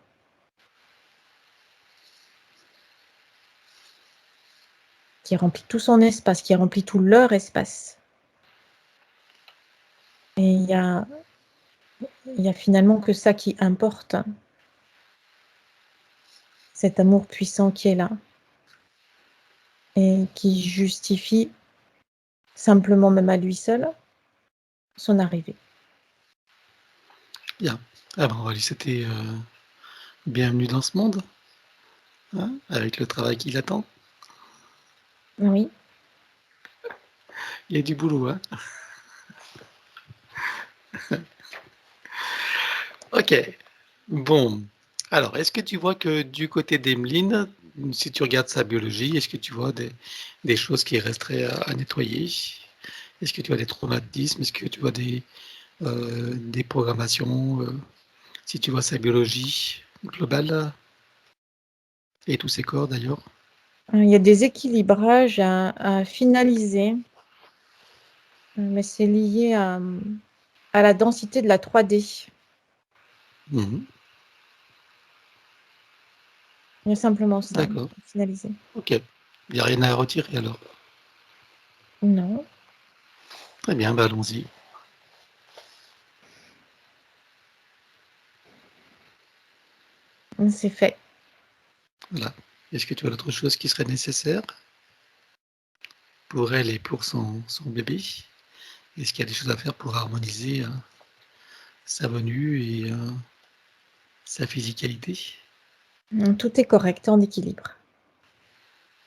qui remplit tout son espace, qui remplit tout leur espace. Et il y a finalement que ça qui importe, cet amour puissant qui est là et qui justifie simplement, même à lui seul, son arrivée. Bien. Ah ben, on va lui souhaiter bienvenue dans ce monde, hein, avec le travail qui l'attend. Oui. Il y a du boulot, hein. Ok. Bon. Alors, est-ce que tu vois que du côté d'Emeline, si tu regardes sa biologie, est-ce que tu vois des choses qui resteraient à nettoyer? Est-ce que tu vois des traumatismes? Est-ce que tu vois des programmations? Si tu vois sa biologie globale et tous ses corps d'ailleurs? Il y a des équilibrages à finaliser, mais c'est lié à la densité de la 3D. Mhm. Il y a simplement ça D'accord. à finaliser. Ok. Il n'y a rien à retirer alors. Non, Très bien, bah allons-y. c'est fait. Voilà. Est-ce que tu as d'autres choses qui seraient nécessaires pour elle et pour son bébé? Est-ce qu'il y a des choses à faire pour harmoniser sa venue et sa physicalité? Tout est correct, en équilibre.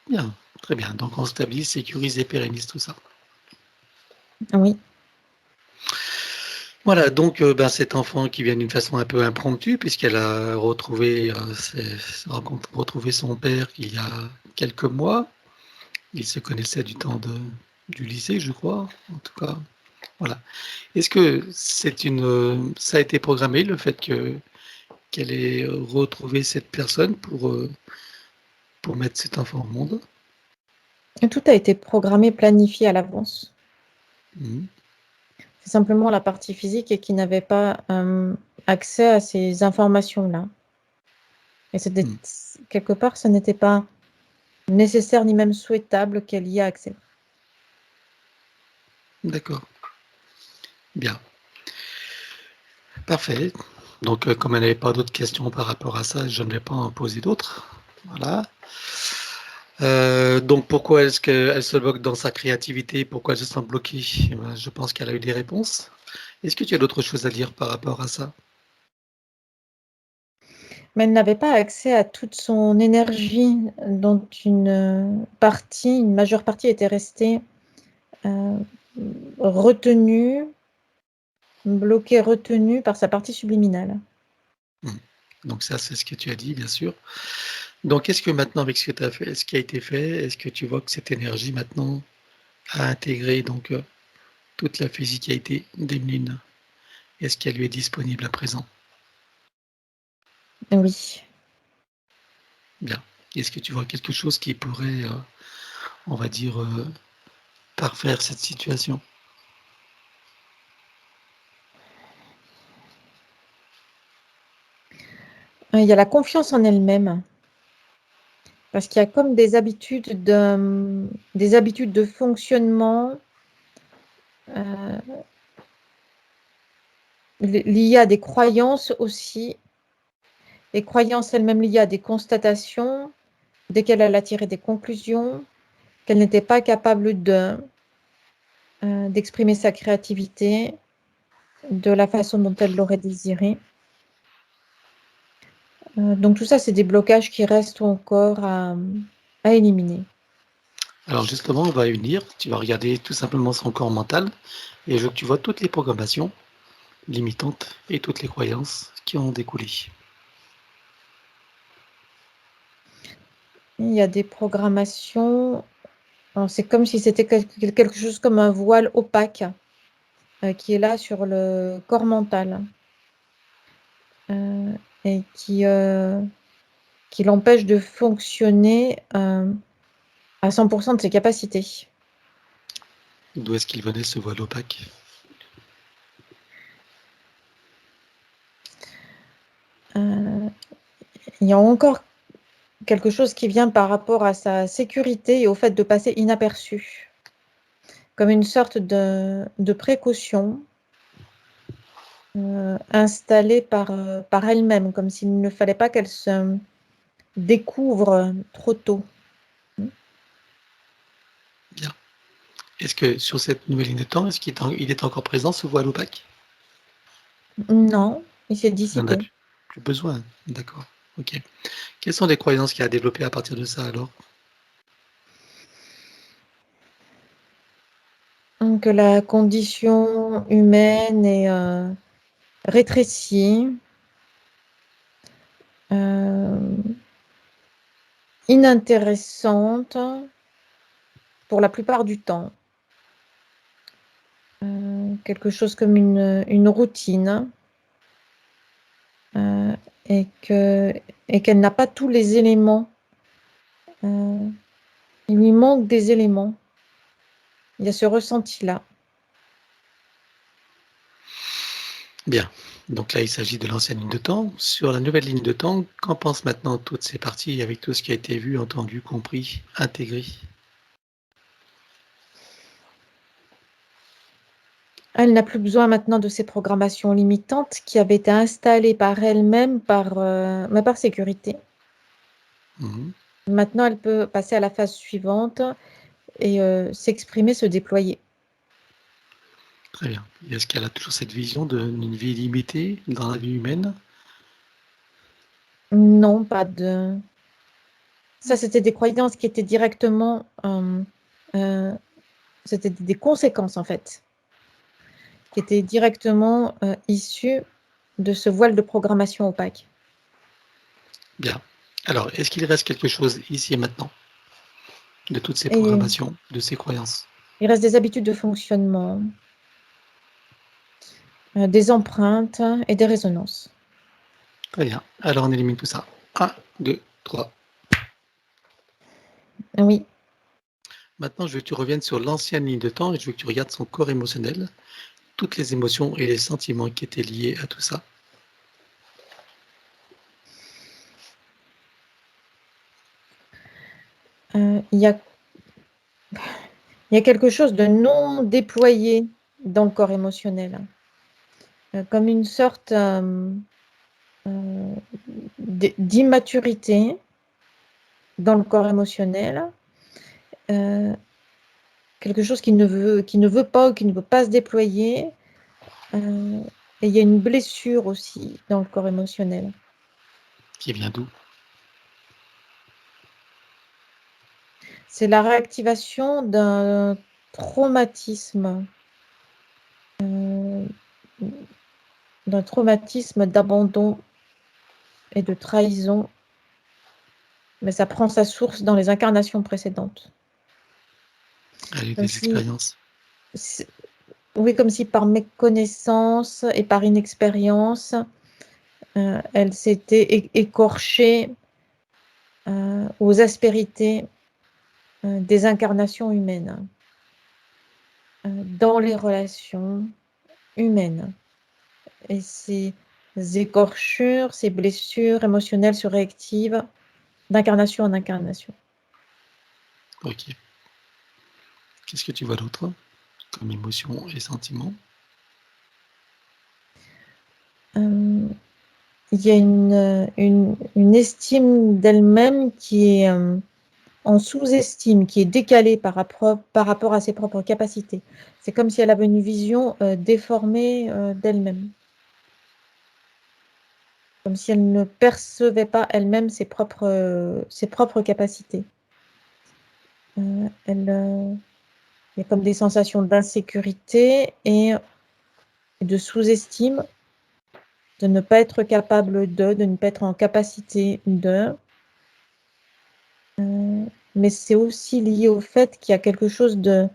Bien, très bien. Donc on stabilise, sécurise et pérennise tout ça. Oui, Voilà, donc ben, cet enfant qui vient d'une façon un peu impromptue, puisqu'elle a retrouvé son père il y a quelques mois. Ils se connaissaient du temps du lycée, je crois, en tout cas. Voilà. Est-ce que ça a été programmé, le fait qu'elle ait retrouvé cette personne pour mettre cet enfant au monde? et tout a été programmé, planifié à l'avance. Mhm. C'est simplement la partie physique qui n'avait pas accès à ces informations-là. Et Mhm. quelque part, ce n'était pas nécessaire ni même souhaitable qu'elle y ait accès. D'accord. Bien. Parfait. Donc, comme elle n'avait pas d'autres questions par rapport à ça, je ne vais pas en poser d'autres. Voilà. Donc, pourquoi est-ce qu'elle se bloque dans sa créativité? Pourquoi elle se sent bloquée? Eh ben, je pense qu'elle a eu des réponses. Est-ce que tu as d'autres choses à dire par rapport à ça? Mais elle n'avait pas accès à toute son énergie, dont une majeure partie était restée retenue, bloquée, retenue par sa partie subliminale. Hmm. Donc ça, c'est ce que tu as dit, bien sûr. Donc, est-ce que maintenant, avec ce que tu as fait, ce qui a été fait, est-ce que tu vois que cette énergie maintenant a intégré donc toute la physicalité d'Emeline? Est-ce qu'elle lui est disponible à présent? Oui. Bien. Est-ce que tu vois quelque chose qui pourrait, on va dire, parfaire cette situation? Il y a la confiance en elle-même, parce qu'il y a comme des habitudes de fonctionnement liées à des croyances aussi, des croyances elles-mêmes liées à des constatations, desquelles elle a tiré des conclusions, qu'elle n'était pas capable d'exprimer sa créativité de la façon dont elle l'aurait désiré. Donc tout ça, c'est des blocages qui restent encore à éliminer. Alors justement, on va y venir. Tu vas regarder tout simplement son corps mental et je veux que tu vois toutes les programmations limitantes et toutes les croyances qui en ont découlé. Il y a des programmations, c'est comme si c'était quelque chose comme un voile opaque qui est là sur le corps mental et qui l'empêche de fonctionner à 100% de ses capacités. D'où est-ce qu'il venait ce voile opaque? Il y a encore quelque chose qui vient par rapport à sa sécurité et au fait de passer inaperçu, comme une sorte de précaution installée par elle-même, comme s'il ne fallait pas qu'elle se découvre trop tôt. Bien. Est-ce que sur cette nouvelle ligne de temps, est-ce qu'il est encore présent ce voile opaque? Non, il s'est Il n'en a dissipé. plus besoin. D'accord. Ok. Quelles sont les croyances qu'il a développées à partir de ça alors? Que la condition humaine est rétrécie, inintéressante pour la plupart du temps. Quelque chose comme une routine et qu'elle n'a pas tous les éléments. Il lui manque des éléments. Il y a ce ressenti-là. Bien. Donc là, il s'agit de l'ancienne ligne de temps. Sur la nouvelle ligne de temps, qu'en pensent maintenant toutes ces parties avec tout ce qui a été vu, entendu, compris, intégré? Elle n'a plus besoin maintenant de ces programmations limitantes qui avaient été installées par elle-même, mais par sécurité. Mhm. Maintenant, elle peut passer à la phase suivante et s'exprimer, se déployer. Très bien. Et est-ce qu'elle a toujours cette vision d'une vie limitée dans la vie humaine? Non, pas de... Ça, c'était des croyances qui étaient directement... c'était des conséquences, en fait, qui étaient directement issues de ce voile de programmation opaque. Bien. Alors, est-ce qu'il reste quelque chose ici et maintenant de toutes ces Et programmations, de ces croyances? il reste des habitudes de fonctionnement, des empreintes et des résonances. Très bien. Alors, on élimine tout ça. 1, 2, 3. Oui. Maintenant, je veux que tu reviennes sur l'ancienne ligne de temps et je veux que tu regardes son corps émotionnel, toutes les émotions et les sentiments qui étaient liés à tout ça. Il y a quelque chose de non déployé dans le corps émotionnel, comme une sorte d'immaturité dans le corps émotionnel, quelque chose qui ne veut pas ou qui ne veut pas se déployer. Et il y a une blessure aussi dans le corps émotionnel. Qui vient d'où? C'est la réactivation d'un traumatisme, d'abandon et de trahison, mais ça prend sa source dans les incarnations précédentes. Elle a eu Comme des si, expériences. oui, comme si par méconnaissance et par inexpérience, elle s'était écorchée aux aspérités des incarnations humaines, dans les relations humaines. Et ces écorchures, ces blessures émotionnelles se réactivent d'incarnation en incarnation. Ok. Qu'est-ce que tu vois d'autre comme émotion et sentiment? Il y a une estime d'elle-même qui est en sous-estime, qui est décalée par rapport à ses propres capacités. C'est comme si elle avait une vision déformée d'elle-même. comme si elle ne percevait pas elle-même ses propres capacités. Il y a comme des sensations d'insécurité et de sous-estime, de ne pas être capable de ne pas être en capacité de. Mais c'est aussi lié au fait qu'il y a quelque chose de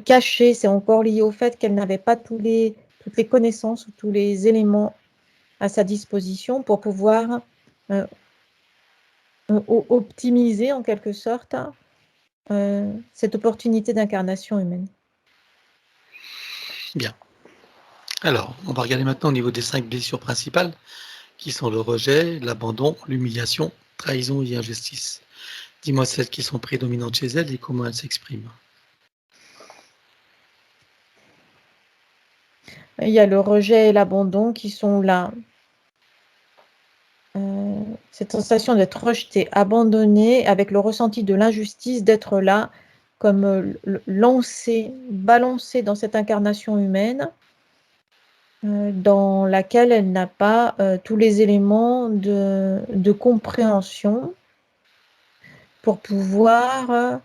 caché, c'est encore lié au fait qu'elle n'avait pas toutes les connaissances ou tous les éléments à sa disposition pour pouvoir optimiser en quelque sorte cette opportunité d'incarnation humaine. Bien. Alors, on va regarder maintenant au niveau des 5 blessures principales, qui sont le rejet, l'abandon, l'humiliation, trahison et injustice. Dis-moi celles qui sont prédominantes chez elle et comment elles s'expriment. Il y a le rejet et l'abandon qui sont là. Cette sensation d'être rejeté, abandonné, avec le ressenti de l'injustice, d'être là, comme lancé, balancé dans cette incarnation humaine, dans laquelle elle n'a pas tous les éléments de compréhension pour pouvoir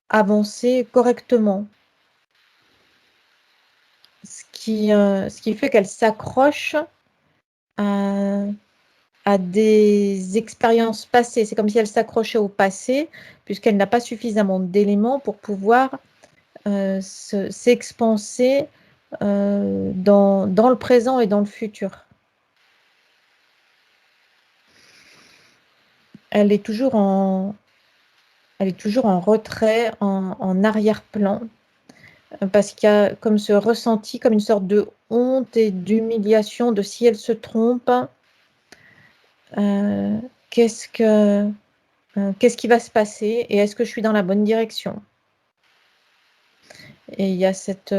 avancer correctement. Ce qui fait qu'elle s'accroche à des expériences passées. C'est comme si elle s'accrochait au passé, puisqu'elle n'a pas suffisamment d'éléments pour pouvoir s'expanser dans le présent et dans le futur. Elle est toujours en retrait, en arrière-plan, parce qu'il y a comme ce ressenti, comme une sorte de honte et d'humiliation de si elle se trompe, qu'est-ce qui va se passer et est-ce que je suis dans la bonne direction? Et il y a cette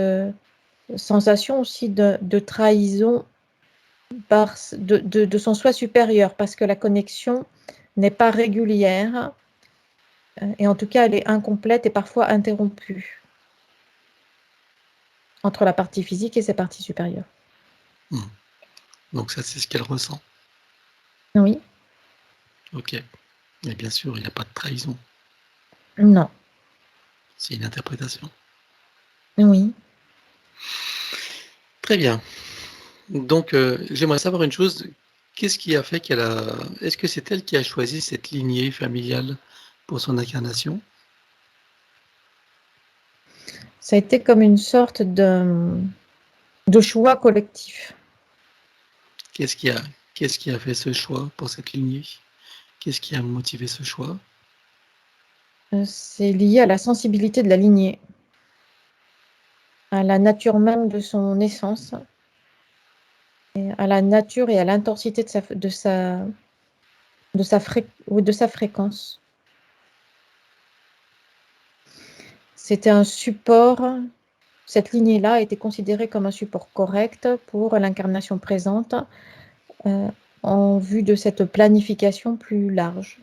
sensation aussi de trahison de son soi supérieur, parce que la connexion n'est pas régulière, et en tout cas elle est incomplète et parfois interrompue entre la partie physique et ses parties supérieures. Donc ça, c'est ce qu'elle ressent. Oui. Ok. Et bien sûr, il n'y a pas de trahison. Non. C'est une interprétation. Oui. Très bien. Donc, j'aimerais savoir une chose. Qu'est-ce qui a fait qu'elle a... Est-ce que c'est elle qui a choisi cette lignée familiale pour son incarnation? Ça a été comme une sorte de choix collectif. Qu'est-ce qui a fait ce choix pour cette lignée? Qu'est-ce qui a motivé ce choix? C'est lié à la sensibilité de la lignée, à la nature même de son essence, et à la nature et à l'intensité de sa fréquence. C'était un support, cette lignée-là a été considérée comme un support correct pour l'incarnation présente, en vue de cette planification plus large.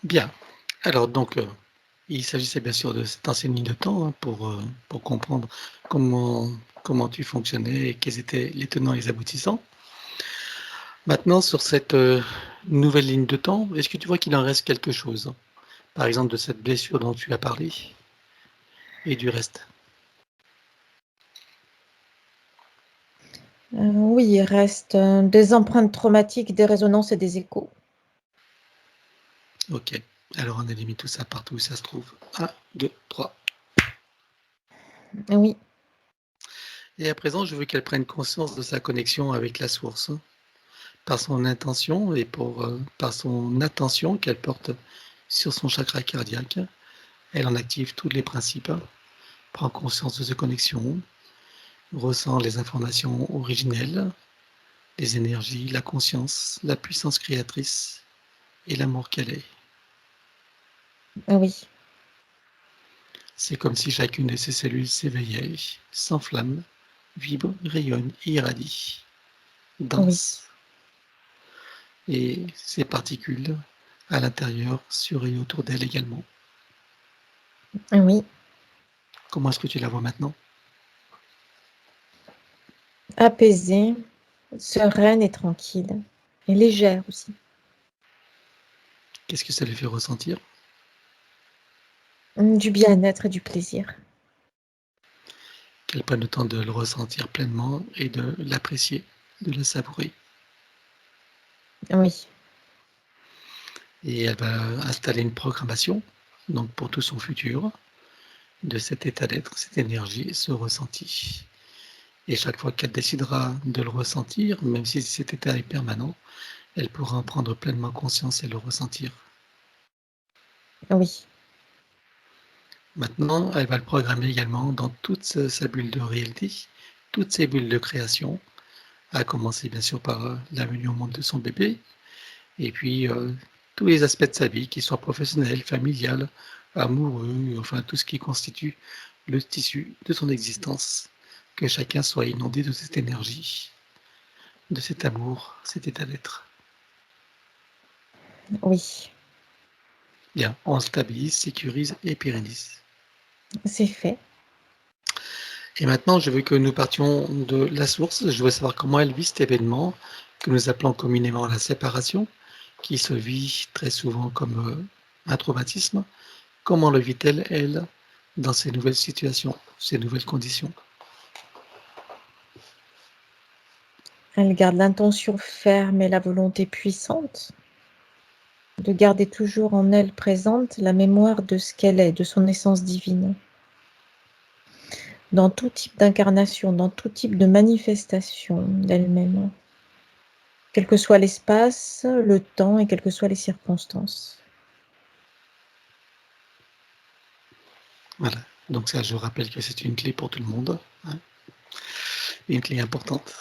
Bien. Alors donc, il s'agissait bien sûr de cette ancienne ligne de temps, hein, pour comprendre comment tu fonctionnais et quels étaient les tenants et les aboutissants. Maintenant, sur cette nouvelle ligne de temps, est-ce que tu vois qu'il en reste quelque chose? Par exemple, de cette blessure dont tu as parlé et du reste? Oui, il reste des empreintes traumatiques, des résonances et des échos. Ok. Alors on élimine tout ça partout où ça se trouve. 1, 2, 3. Oui. Et à présent, je veux qu'elle prenne conscience de sa connexion avec la source, hein, par son intention et par son attention qu'elle porte sur son chakra cardiaque. Elle en active tous les principes, prend conscience de ses connexions, ressent les informations originelles, les énergies, la conscience, la puissance créatrice et l'amour qu'elle est. Oui. C'est comme si chacune de ses cellules s'éveillait, s'enflamme, vibre, rayonne et irradie, Oui. danse. Et ces particules à l'intérieur, sur et autour d'elle également. Oui. Comment est-ce que tu la vois maintenant? Apaisée, sereine et tranquille, et légère aussi. Qu'est-ce que ça lui fait ressentir? Du bien-être et du plaisir. Qu'elle prenne le temps de le ressentir pleinement et de l'apprécier, de le savourer. Oui, Et elle va installer une programmation, donc pour tout son futur, de cet état d'être, cette énergie, ce ressenti. Et chaque fois qu'elle décidera de le ressentir, même si cet état est permanent, elle pourra en prendre pleinement conscience et le ressentir. oui, Maintenant, elle va le programmer également dans toute sa bulle de réalité, toutes ses bulles de création, à commencer bien sûr par la venue au monde de son bébé, et puis tous les aspects de sa vie, qu'ils soient professionnels, familial, amoureux, enfin tout ce qui constitue le tissu de son existence, que chacun soit inondé de cette énergie, de cet amour, cet état d'être. oui, Bien, on stabilise, sécurise et pérennise. c'est fait. Et maintenant, je veux que nous partions de la source. Je veux savoir comment elle vit cet événement que nous appelons communément la séparation, qui se vit très souvent comme un traumatisme. Comment le vit-elle, elle, dans ces nouvelles situations, ces nouvelles conditions? Elle garde l'intention ferme et la volonté puissante de garder toujours en elle présente la mémoire de ce qu'elle est, de son essence divine. Dans tout type d'incarnation, dans tout type de manifestation d'elle-même, quel que soit l'espace, le temps et quelles que soient les circonstances. Voilà. Donc ça, je rappelle que c'est une clé pour tout le monde, hein, une clé importante.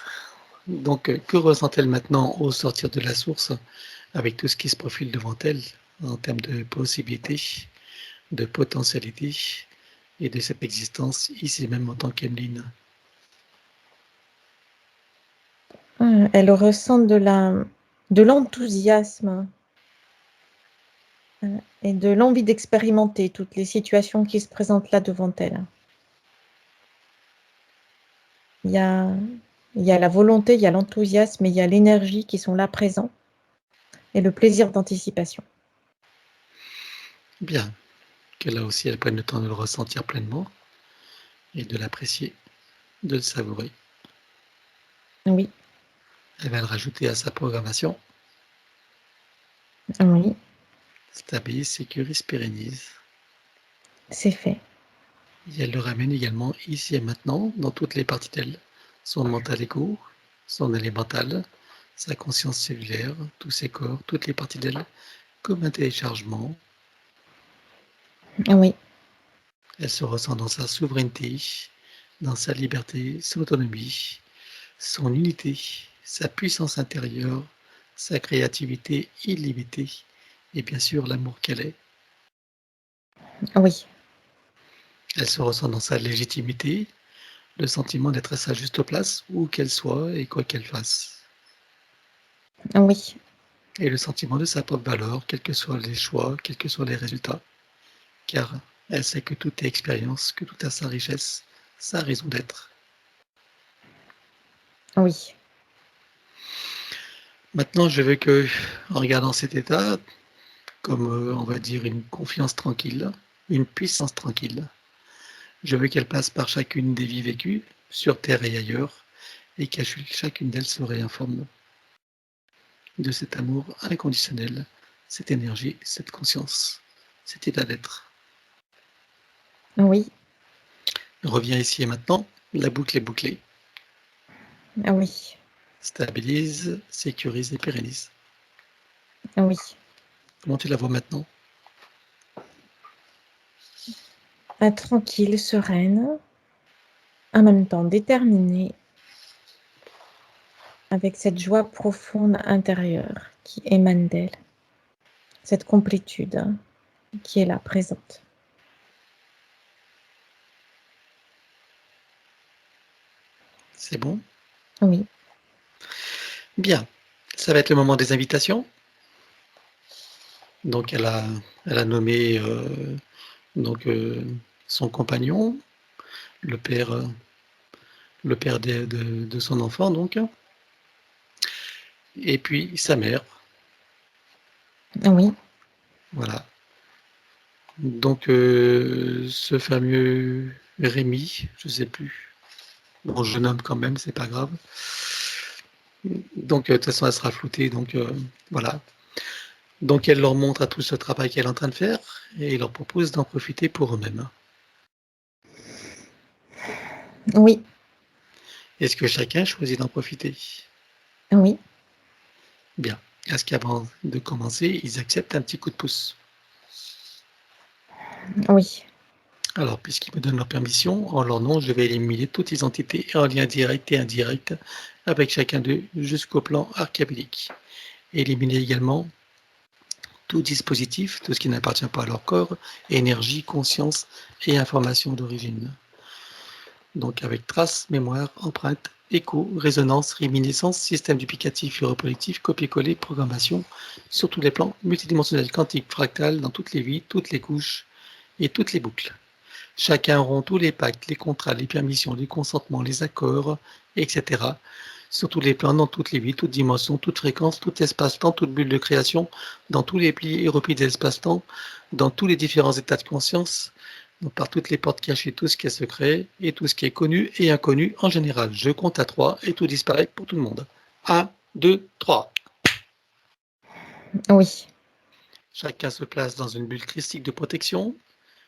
Donc, que ressent-elle maintenant au sortir de la source, avec tout ce qui se profile devant elle, en termes de possibilités, de potentialités, et de cette existence ici même en tant qu'Emeline? Elle ressent de l'enthousiasme et de l'envie d'expérimenter toutes les situations qui se présentent là devant elle. Il y a, il y a la volonté, il y a l'enthousiasme et il y a l'énergie qui sont là présents et le plaisir d'anticipation. Bien, que là aussi elle prenne le temps de le ressentir pleinement et de l'apprécier, de le savourer. Oui, Elle va le rajouter à sa programmation. oui, Stabilise, sécurise, pérennise. c'est fait. Et elle le ramène également ici et maintenant dans toutes les parties d'elle. Son mental égo, son élémental, sa conscience cellulaire, tous ses corps, toutes les parties d'elle, comme un téléchargement. Oui, Elle se ressent dans sa souveraineté, dans sa liberté, son autonomie, son unité, sa puissance intérieure, sa créativité illimitée et bien sûr l'amour qu'elle est. oui, Elle se ressent dans sa légitimité, le sentiment d'être à sa juste place, où qu'elle soit et quoi qu'elle fasse. oui, Et le sentiment de sa propre valeur, quels que soient les choix, quels que soient les résultats, car elle sait que tout est expérience, que tout a sa richesse, sa raison d'être. oui, Maintenant, je veux que, en regardant cet état, comme on va dire une confiance tranquille, une puissance tranquille, je veux qu'elle passe par chacune des vies vécues, sur Terre et ailleurs, et qu'à chacune d'elles se réinforme de cet amour inconditionnel, cette énergie, cette conscience, cet état d'être. oui, Reviens ici et maintenant, la boucle est bouclée. oui, Stabilise, sécurise et pérennise. oui. Comment tu la vois maintenant? Tranquille, sereine, en même temps déterminée, avec cette joie profonde intérieure qui émane d'elle, cette complétude qui est là, présente. C'est bon? Oui, Bien. Ça va être le moment des invitations. Donc elle a nommé donc, son compagnon, le père, le père de son enfant donc. et puis sa mère. Oui. Voilà. Donc, ce fameux Rémi, je ne sais plus, bon, je nomme quand même, c'est pas grave. Donc, de toute façon, elle sera floutée, donc voilà. Donc, elle leur montre à tout ce travail qu'elle est en train de faire et leur propose d'en profiter pour eux-mêmes. Oui. Est-ce que chacun choisit d'en profiter? Oui. Bien. Est-ce qu'avant de commencer, ils acceptent un petit coup de pouce? Oui. Alors, puisqu'ils me donnent leur permission, en leur nom, je vais éliminer toute identité en lien direct et indirect avec chacun d'eux jusqu'au plan archabidique. Éliminer également tout dispositif, tout ce qui n'appartient pas à leur corps, énergie, conscience et information d'origine. Donc avec traces, mémoire, empreinte, écho, résonance, réminiscence, système duplicatif et reproductif, copier-coller, programmation, sur tous les plans, multidimensionnel, quantique, fractal, dans toutes les vies, toutes les couches et toutes les boucles. Chacun rompt tous les pactes, les contrats, les permissions, les consentements, les accords, etc. Sur tous les plans, dans toutes les vies, toutes dimensions, toutes fréquences, tout espace-temps, toute bulle de création, dans tous les plis et replis de l'espace-temps, dans tous les différents états de conscience, donc par toutes les portes cachées, tout ce qui est secret et tout ce qui est connu et inconnu en général. Je compte à 3 et tout disparaît pour tout le monde. 1, 2, 3. Oui. Chacun se place dans une bulle christique de protection,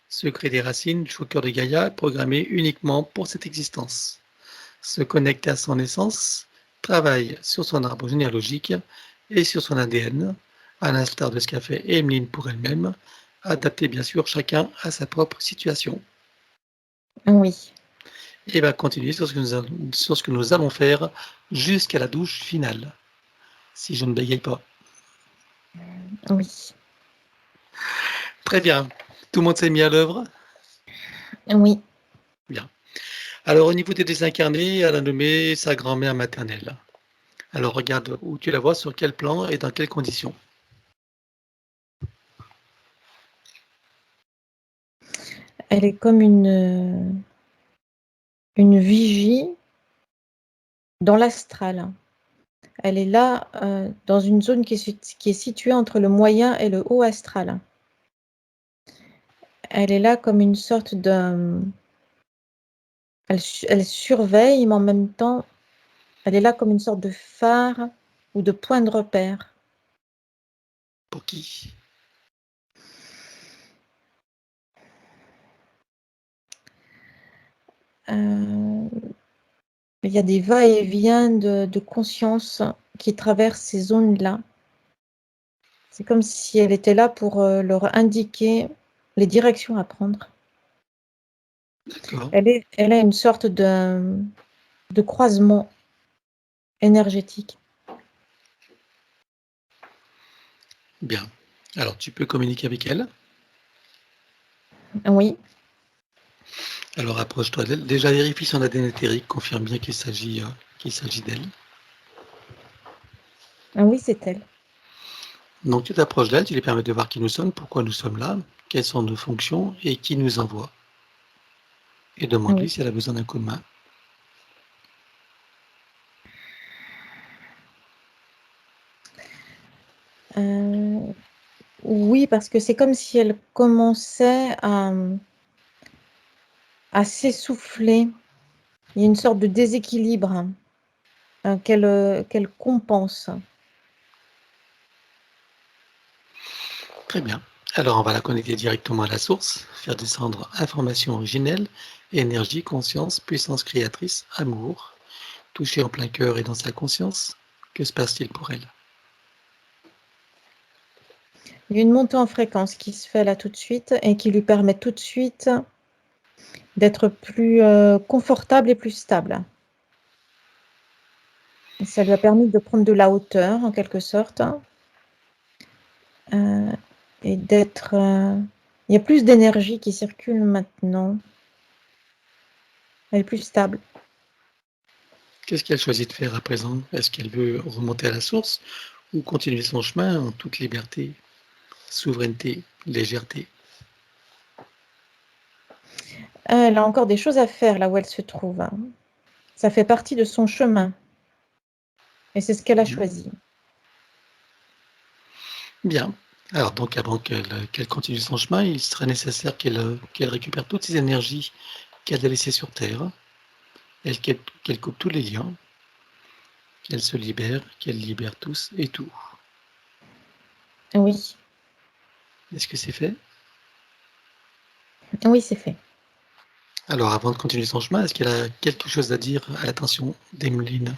secret des racines du cœur de Gaïa, programmé uniquement pour cette existence. Se connecter à son essence, travaille sur son arbre généalogique et sur son ADN, à l'instar de ce qu'a fait Emeline pour elle-même, adapté bien sûr chacun à sa propre situation. Oui. Et va continuer sur ce que nous allons faire jusqu'à la douche finale, si je ne bégaye pas. Oui. Très bien. Tout le monde s'est mis à l'œuvre? Oui. Bien. Alors, au niveau des désincarnés, elle a nommé sa grand-mère maternelle. Alors, regarde où tu la vois, sur quel plan et dans quelles conditions. Elle est comme une vigie dans l'astral. Elle est là, dans une zone qui est située entre le moyen et le haut astral. Elle est là comme une sorte de... Elle surveille, mais en même temps, elle est là comme une sorte de phare ou de point de repère. Pour qui? Il y a des va-et-vient de conscience qui traversent ces zones-là. C'est comme si elle était là pour leur indiquer les directions à prendre. D'accord. Elle a une sorte de croisement énergétique. Bien. Alors, tu peux communiquer avec elle. Oui, Alors, approche-toi d'elle. Déjà, vérifie son ADN éthérique. Confirme bien qu'il s'agit d'elle. oui, c'est elle. Donc, tu t'approches d'elle. Tu lui permets de voir qui nous sommes, pourquoi nous sommes là, quelles sont nos fonctions et qui nous envoie. Et demande-lui Oui. si elle a besoin d'un coup de main. Oui, parce que c'est comme si elle commençait à s'essouffler. Il y a une sorte de déséquilibre qu'elle compense. Très bien. Alors, on va la connecter directement à la source, faire descendre information originelle, énergie, conscience, puissance créatrice, amour, toucher en plein cœur et dans sa conscience. Que se passe-t-il pour elle? Il y a une montée en fréquence qui se fait là tout de suite et qui lui permet tout de suite d'être plus confortable et plus stable. Et ça lui a permis de prendre de la hauteur en quelque sorte et d'être... il y a plus d'énergie qui circule maintenant. Elle est plus stable. Qu'est-ce qu'elle choisit de faire à présent? Est-ce qu'elle veut remonter à la source ou continuer son chemin en toute liberté, souveraineté, légèreté? Elle a encore des choses à faire là où elle se trouve. Ça fait partie de son chemin. Et c'est ce qu'elle a choisi. Bien. Alors donc avant qu'elle continue son chemin, il serait nécessaire qu'elle récupère toutes ses énergies qu'elle a laissées sur Terre, qu'elle coupe tous les liens, qu'elle se libère, qu'elle libère tous et tout. Oui, Est-ce que c'est fait? oui, c'est fait. Alors avant de continuer son chemin, est-ce qu'elle a quelque chose à dire à l'attention d'Emeline?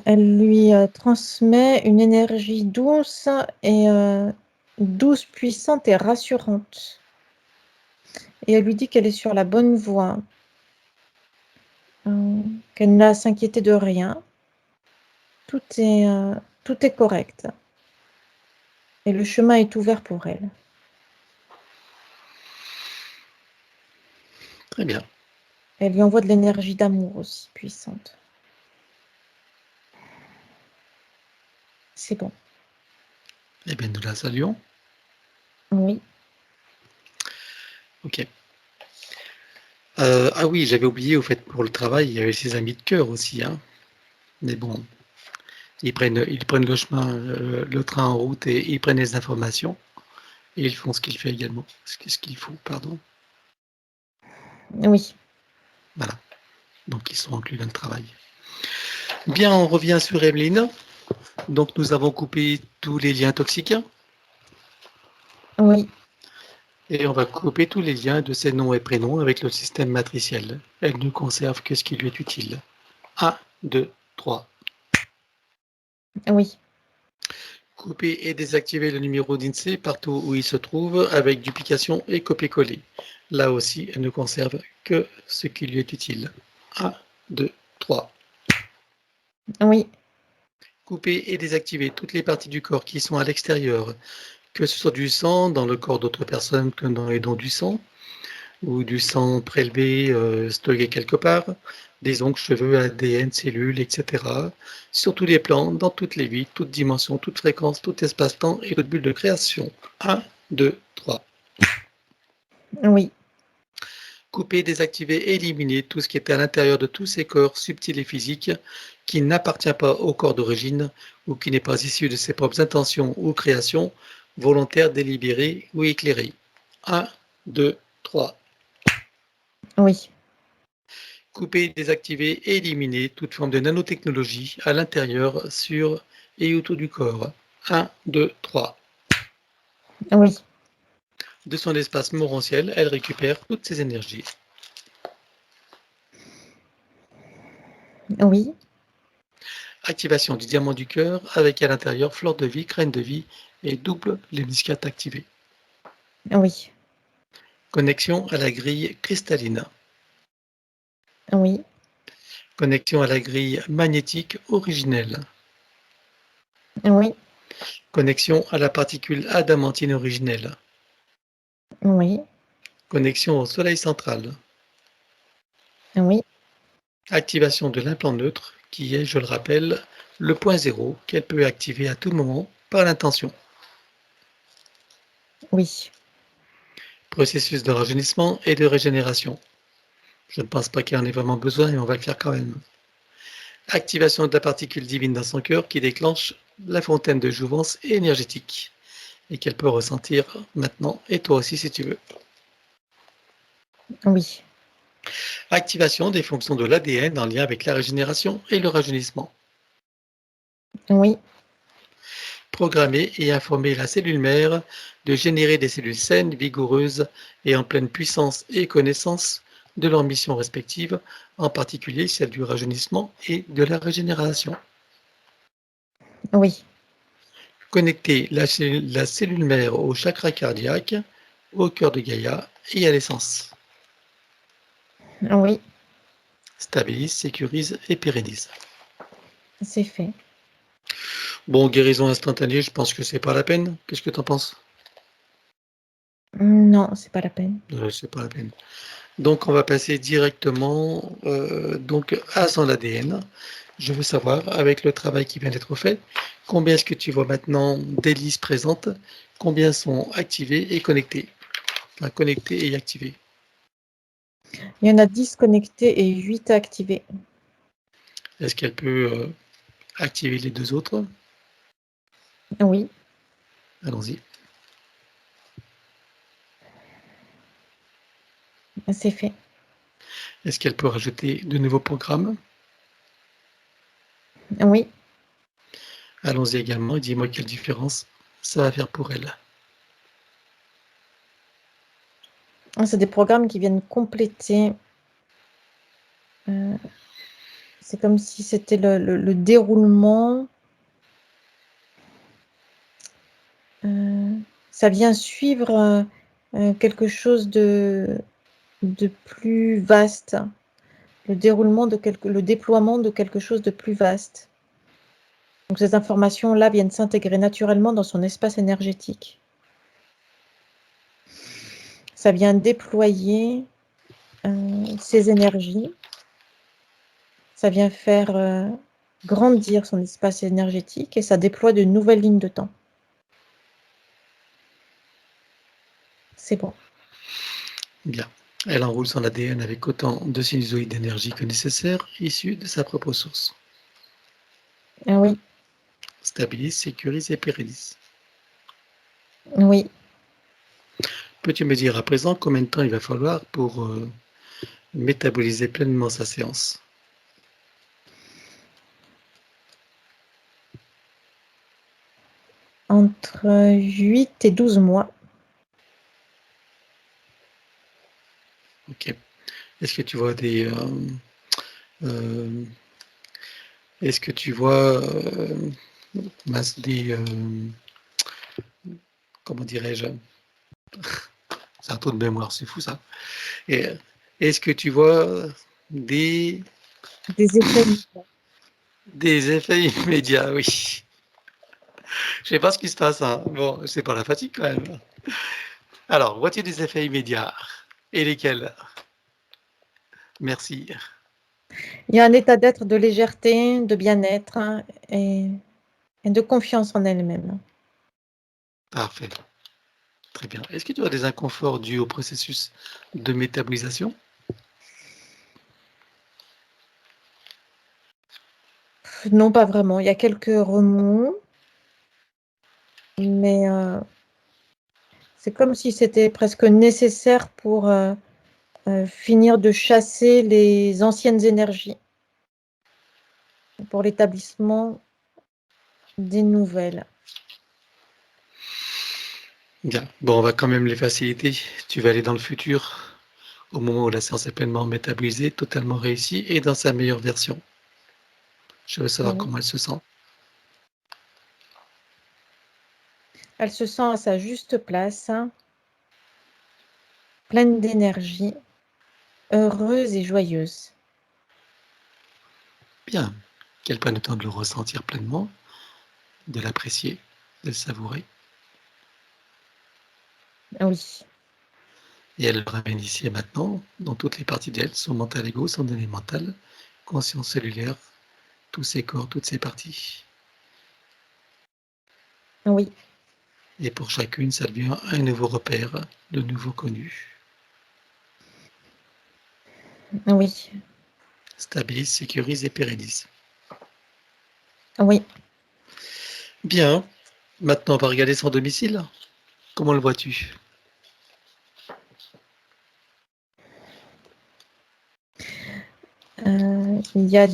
Elle lui transmet une énergie douce et douce, puissante et rassurante. Et elle lui dit qu'elle est sur la bonne voie, qu'elle n'a à s'inquiéter de rien. Tout est correct. Et le chemin est ouvert pour elle. Très bien. Elle lui envoie de l'énergie d'amour aussi puissante. C'est bon. Eh bien, nous la saluons. Oui, Ok. Ah oui, j'avais oublié, au fait, pour le travail, il y avait ses amis de cœur aussi, hein. Mais bon, ils prennent le chemin, le train en route et ils prennent les informations et ils font ce qu'il fait également. Ce qu'il faut, pardon. oui, Voilà. Donc, ils sont inclus dans le travail. Bien, on revient sur Emeline. Donc, nous avons coupé tous les liens toxiques oui, et on va couper tous les liens de ses noms et prénoms avec le système matriciel. Elle ne conserve que ce qui lui est utile. 1, 2, 3. oui, Couper et désactiver le numéro d'INSEE partout où il se trouve avec duplication et copier-coller. Là aussi, elle ne conserve que ce qui lui est utile. 1, 2, 3. oui, Couper et désactiver toutes les parties du corps qui sont à l'extérieur, que ce soit du sang dans le corps d'autres personnes que dans les dons du sang, ou du sang prélevé, stocké quelque part, des ongles, cheveux, ADN, cellules, etc. Sur tous les plans, dans toutes les vies, toutes dimensions, toutes fréquences, tout espace-temps et toute bulle de création. 1, 2, 3. oui, Couper, désactiver, éliminer tout ce qui est à l'intérieur de tous ces corps subtils et physiques qui n'appartient pas au corps d'origine ou qui n'est pas issu de ses propres intentions ou créations, volontaires, délibérées ou éclairées. 1, 2, 3. oui, Couper, désactiver et éliminer toute forme de nanotechnologie à l'intérieur, sur et autour du corps. 1, 2, 3. oui, De son espace morantiel, elle récupère toutes ses énergies. oui, Activation du diamant du cœur avec à l'intérieur fleur de vie, graine de vie et double lémiscate activé. oui, Connexion à la grille cristalline. oui, Connexion à la grille magnétique originelle. oui, Connexion à la particule adamantine originelle. oui, Connexion au soleil central. oui, Activation de l'implant neutre, qui est, je le rappelle, le point zéro qu'elle peut activer à tout moment par l'intention. oui, Processus de rajeunissement et de régénération. Je ne pense pas qu'il y en ait vraiment besoin, mais on va le faire quand même. Activation de la particule divine dans son cœur qui déclenche la fontaine de jouvence énergétique et qu'elle peut ressentir maintenant, et toi aussi si tu veux. oui, Activation des fonctions de l'ADN en lien avec la régénération et le rajeunissement. oui, Programmer et informer la cellule mère de générer des cellules saines, vigoureuses et en pleine puissance et connaissance de leurs missions respectives, en particulier celle du rajeunissement et de la régénération. oui, Connecter la cellule mère au chakra cardiaque, au cœur de Gaïa et à l'essence. oui, Stabilise, sécurise et pérennise. c'est fait. Bon, guérison instantanée, je pense que c'est pas la peine. Qu'est-ce que tu en penses? Non, c'est pas la peine. C'est pas la peine. Donc, on va passer directement donc à son ADN. Je veux savoir, avec le travail qui vient d'être fait, combien est-ce que tu vois maintenant d'hélices présentes, combien sont activées et connectées, enfin connectées et activées. Il y en a 10 connectés et 8 activés. Est-ce qu'elle peut activer les deux autres. Oui, Allons-y. c'est fait. Est-ce qu'elle peut rajouter de nouveaux programmes? Oui, Allons-y également et dis-moi quelle différence ça va faire pour elle. c'est des programmes qui viennent compléter. C'est comme si c'était le déroulement. Ça vient suivre quelque chose de plus vaste. Le déploiement de quelque chose de plus vaste. Donc ces informations-là viennent s'intégrer naturellement dans son espace énergétique. Ça vient déployer ses énergies. Ça vient faire grandir son espace énergétique et ça déploie de nouvelles lignes de temps. C'est bon. Bien. Elle enroule son ADN avec autant de sinusoïdes d'énergie que nécessaire, issus de sa propre source. Ah oui, Stabilise, sécurise et pérennise. oui. Peux-tu me dire à présent combien de temps il va falloir pour métaboliser pleinement sa séance? Entre 8 et 12 mois. Ok. Est-ce que tu vois des... est-ce que tu vois des... comment dirais-je? C'est un taux de mémoire, c'est fou ça. Et est-ce que tu vois des, Des effets. des effets immédiats? Oui. Je sais pas ce qui se passe, hein. Bon, c'est pas la fatigue quand même. Alors, vois-tu des effets immédiats? Et lesquels? Merci. Il y a un état d'être de légèreté, de bien-être et de confiance en elle-même. Parfait. Très bien. Est-ce que tu as des inconforts dus au processus de métabolisation? Non, pas vraiment. Il y a quelques remous, mais c'est comme si c'était presque nécessaire pour finir de chasser les anciennes énergies, pour l'établissement des nouvelles. Bien. Bon, on va quand même les faciliter. Tu vas aller dans le futur, au moment où la séance est pleinement métabolisée, totalement réussie et dans sa meilleure version. Je veux savoir Oui. comment elle se sent. Elle se sent à sa juste place, pleine d'énergie, heureuse et joyeuse. Bien. Qu'elle prenne le temps de le ressentir pleinement, de l'apprécier, de le savourer. Oui, Et elle le ramène ici et maintenant, dans toutes les parties d'elle, son mental ego, son données mentale, conscience cellulaire, tous ses corps, toutes ses parties. oui, Et pour chacune, ça devient un nouveau repère, de nouveau connu. oui, Stabilise, sécurise et pérennise. oui. Bien. Maintenant, on va regarder son domicile. Comment le vois-tu? Il y a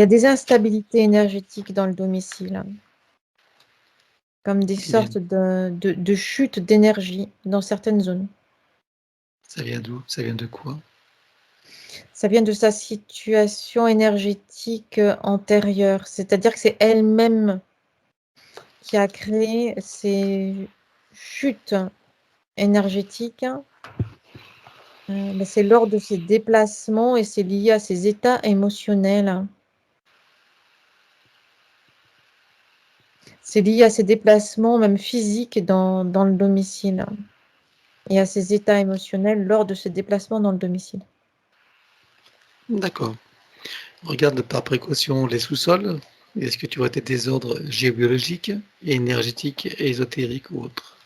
des instabilités énergétiques dans le domicile, comme des Bien. sortes de chutes d'énergie dans certaines zones. Ça vient d'où? Ça vient de quoi? Ça vient de sa situation énergétique antérieure, c'est-à-dire que c'est elle-même qui a créé ces chutes énergétiques. Mais c'est lors de ces déplacements et c'est lié à ses états émotionnels. C'est lié à ses déplacements, même physiques, dans le domicile et à ses états émotionnels lors de ce déplacement dans le domicile. D'accord. Regarde par précaution les sous-sols. Est-ce que tu vois des désordres géobiologiques, énergétiques, ésotériques ou autres?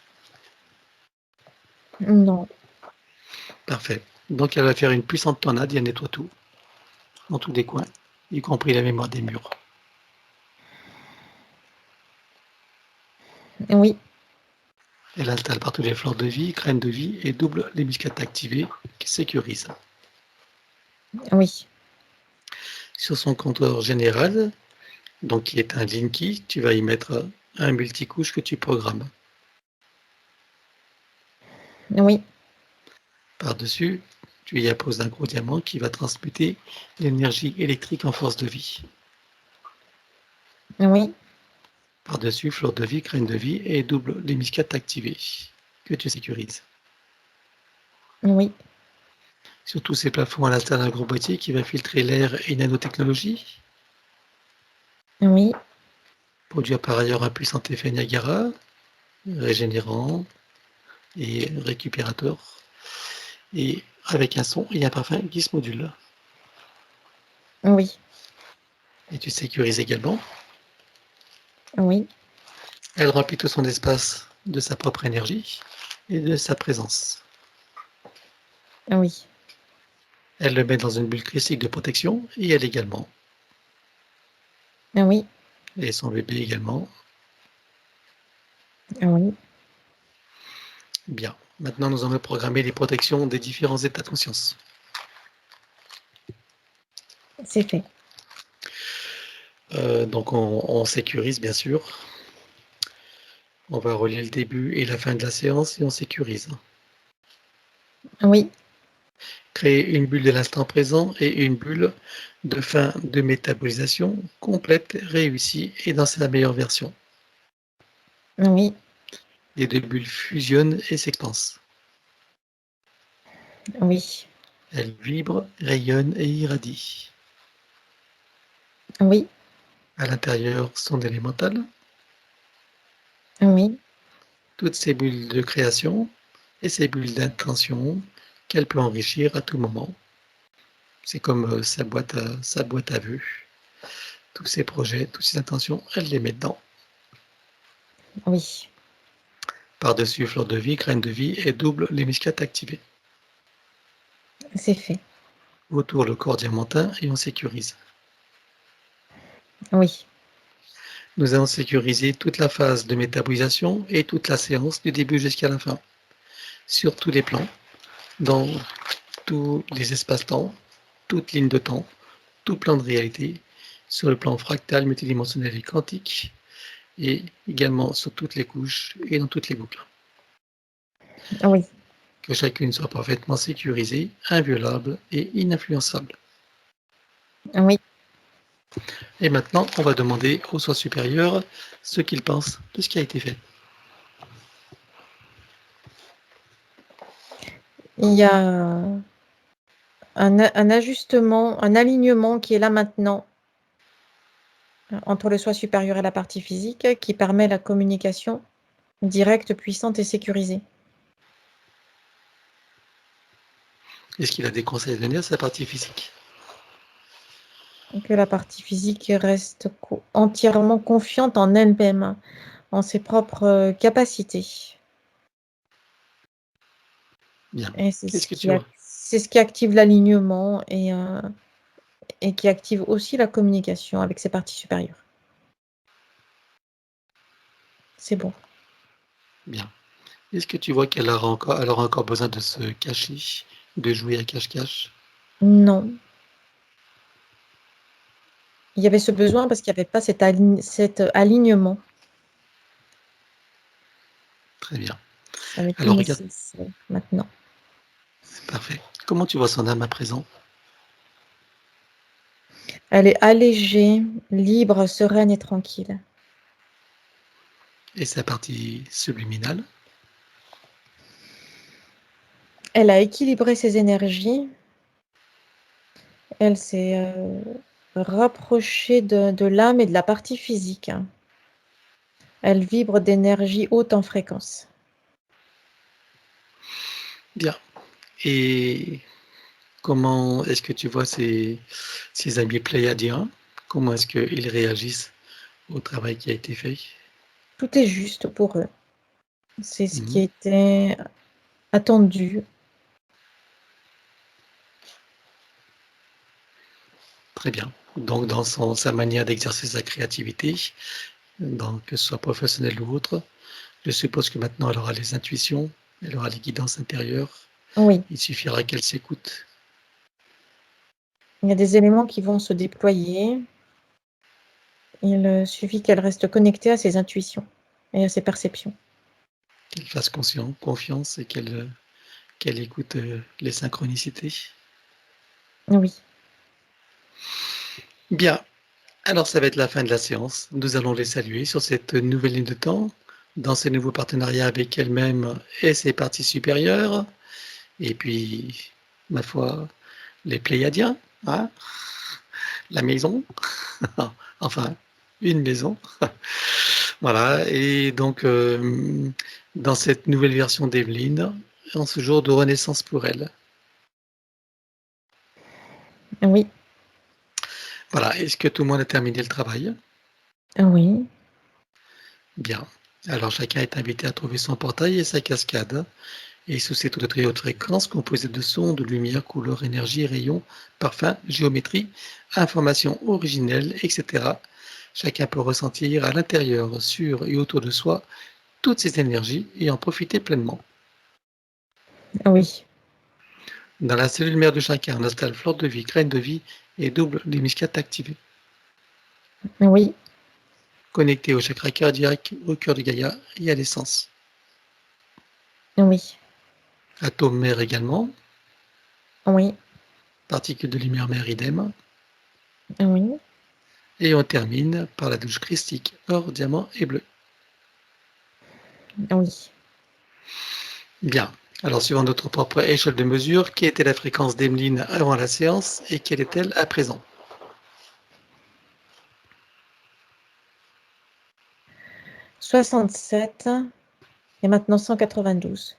Non, Parfait. Donc elle va faire une puissante tornade et elle nettoie tout, dans tous les coins. y compris la mémoire des murs. Oui, Elle installe partout les fleurs de vie, graines de vie et double les muscades activées qui sécurisent. oui, Sur son compteur général, donc qui est un Linky, tu vas y mettre un multicouche que tu programmes. oui, Par-dessus, tu y apposes un gros diamant qui va transmuter l'énergie électrique en force de vie. oui, Par-dessus, fleur de vie, graines de vie et double les muscades activées que tu sécurises. oui, Sur tous ces plafonds, elle installe un gros boîtier qui va filtrer l'air et nanotechnologie. oui, Produire par ailleurs un puissant effet Niagara, régénérant et récupérateur, et avec un son et un parfum qui se modulent. oui, Et tu sécurises également. oui, Elle remplit tout son espace de sa propre énergie et de sa présence. oui, Elle le met dans une bulle christique de protection et elle également. oui, Et son bébé également. oui, Bien. Maintenant, nous allons programmer les protections des différents états de conscience. c'est fait. Donc, on sécurise, bien sûr. On va relier le début et la fin de la séance et on sécurise. Oui, Créer une bulle de l'instant présent et une bulle de fin de métabolisation complète, réussie et dans sa meilleure version. oui, Les deux bulles fusionnent et s'expansent. oui, Elles vibrent, rayonnent et irradient. oui, À l'intérieur, son élémental, oui, toutes ces bulles de création et ces bulles d'intention qu'elle peut enrichir à tout moment. C'est comme sa boîte à vœux. Tous ses projets, toutes ses intentions, elle les met dedans. oui, Par-dessus, fleur de vie, graines de vie et double les muscades activées. c'est fait. Autour le corps diamantin et on sécurise. Oui, Nous allons sécuriser toute la phase de métabolisation et toute la séance du début jusqu'à la fin. Sur tous les plans, dans tous les espaces-temps, toutes lignes de temps, tout plan de réalité, sur le plan fractal, multidimensionnel et quantique, et également sur toutes les couches et dans toutes les boucles. oui, Que chacune soit parfaitement sécurisée, inviolable et ininfluençable. oui. Et maintenant, on va demander au soi supérieur ce qu'il pense de ce qui a été fait. Il y a un ajustement, un alignement qui est là maintenant entre le soi supérieur et la partie physique qui permet la communication directe, puissante et sécurisée. Est-ce qu'il a des conseils à donner à sa partie physique? Que la partie physique reste entièrement confiante en elle-même, en ses propres capacités. Bien. Et c'est Qu'est-ce que tu vois? ce qui active l'alignement et qui active aussi la communication avec ses parties supérieures. C'est bon. Bien. Est-ce que tu vois qu'elle aura encore besoin de se cacher, de jouer à cache-cache? Non. Il y avait ce besoin parce qu'il n'y avait pas cet alignement. Très bien. Ça avait été Alors regarde, nécessaire maintenant. c'est parfait. Comment tu vois son âme à présent? Elle est allégée, libre, sereine et tranquille. Et sa partie subliminale? Elle a équilibré ses énergies. Elle s'est rapprochée de l'âme et de la partie physique. Elle vibre d'énergie haute en fréquence. Bien. Et comment est-ce que tu vois ses amis pléiadiens? Comment est-ce qu'ils réagissent au travail qui a été fait? Tout est juste pour eux. C'est ce qui Mhm. était attendu. Très bien. donc dans sa manière d'exercer sa créativité, donc que ce soit professionnel ou autre. Je suppose que maintenant elle aura les intuitions, elle aura les guidances intérieures. Oui, Il suffira qu'elle s'écoute. il y a des éléments qui vont se déployer. Il suffit qu'elle reste connectée à ses intuitions et à ses perceptions. Qu'elle fasse confiance et qu'elle écoute les synchronicités. Oui, Bien, alors ça va être la fin de la séance. Nous allons les saluer sur cette nouvelle ligne de temps, dans ce nouveau partenariat avec elle-même et ses parties supérieures, et puis, ma foi, les Pléiadiens, hein, la maison, enfin, une maison. Voilà, et donc, dans cette nouvelle version d'Evelyne, en ce jour de renaissance pour elle. oui, Voilà, est-ce que tout le monde a terminé le travail? oui, Bien. Alors chacun est invité à trouver son portail et sa cascade, et sous cette de très haute fréquence composée de sons, de lumière, couleurs, énergie, rayons, parfums, géométrie, informations originelles, etc. Chacun peut ressentir à l'intérieur, sur et autour de soi toutes ces énergies et en profiter pleinement. oui, Dans la cellule mère de chacun, on installe fleur de vie, graine de vie et double démuscate activée. oui, Connecté au chakra cardiaque, au cœur de Gaïa et à l'essence. oui, Atome mère également, oui, particules de lumière mère idem. oui, Et on termine par la douche christique, or, diamant et bleu. oui. Bien. Alors, suivant notre propre échelle de mesure, quelle était la fréquence d'Emeline avant la séance et quelle est-elle à présent? 67 et maintenant 192.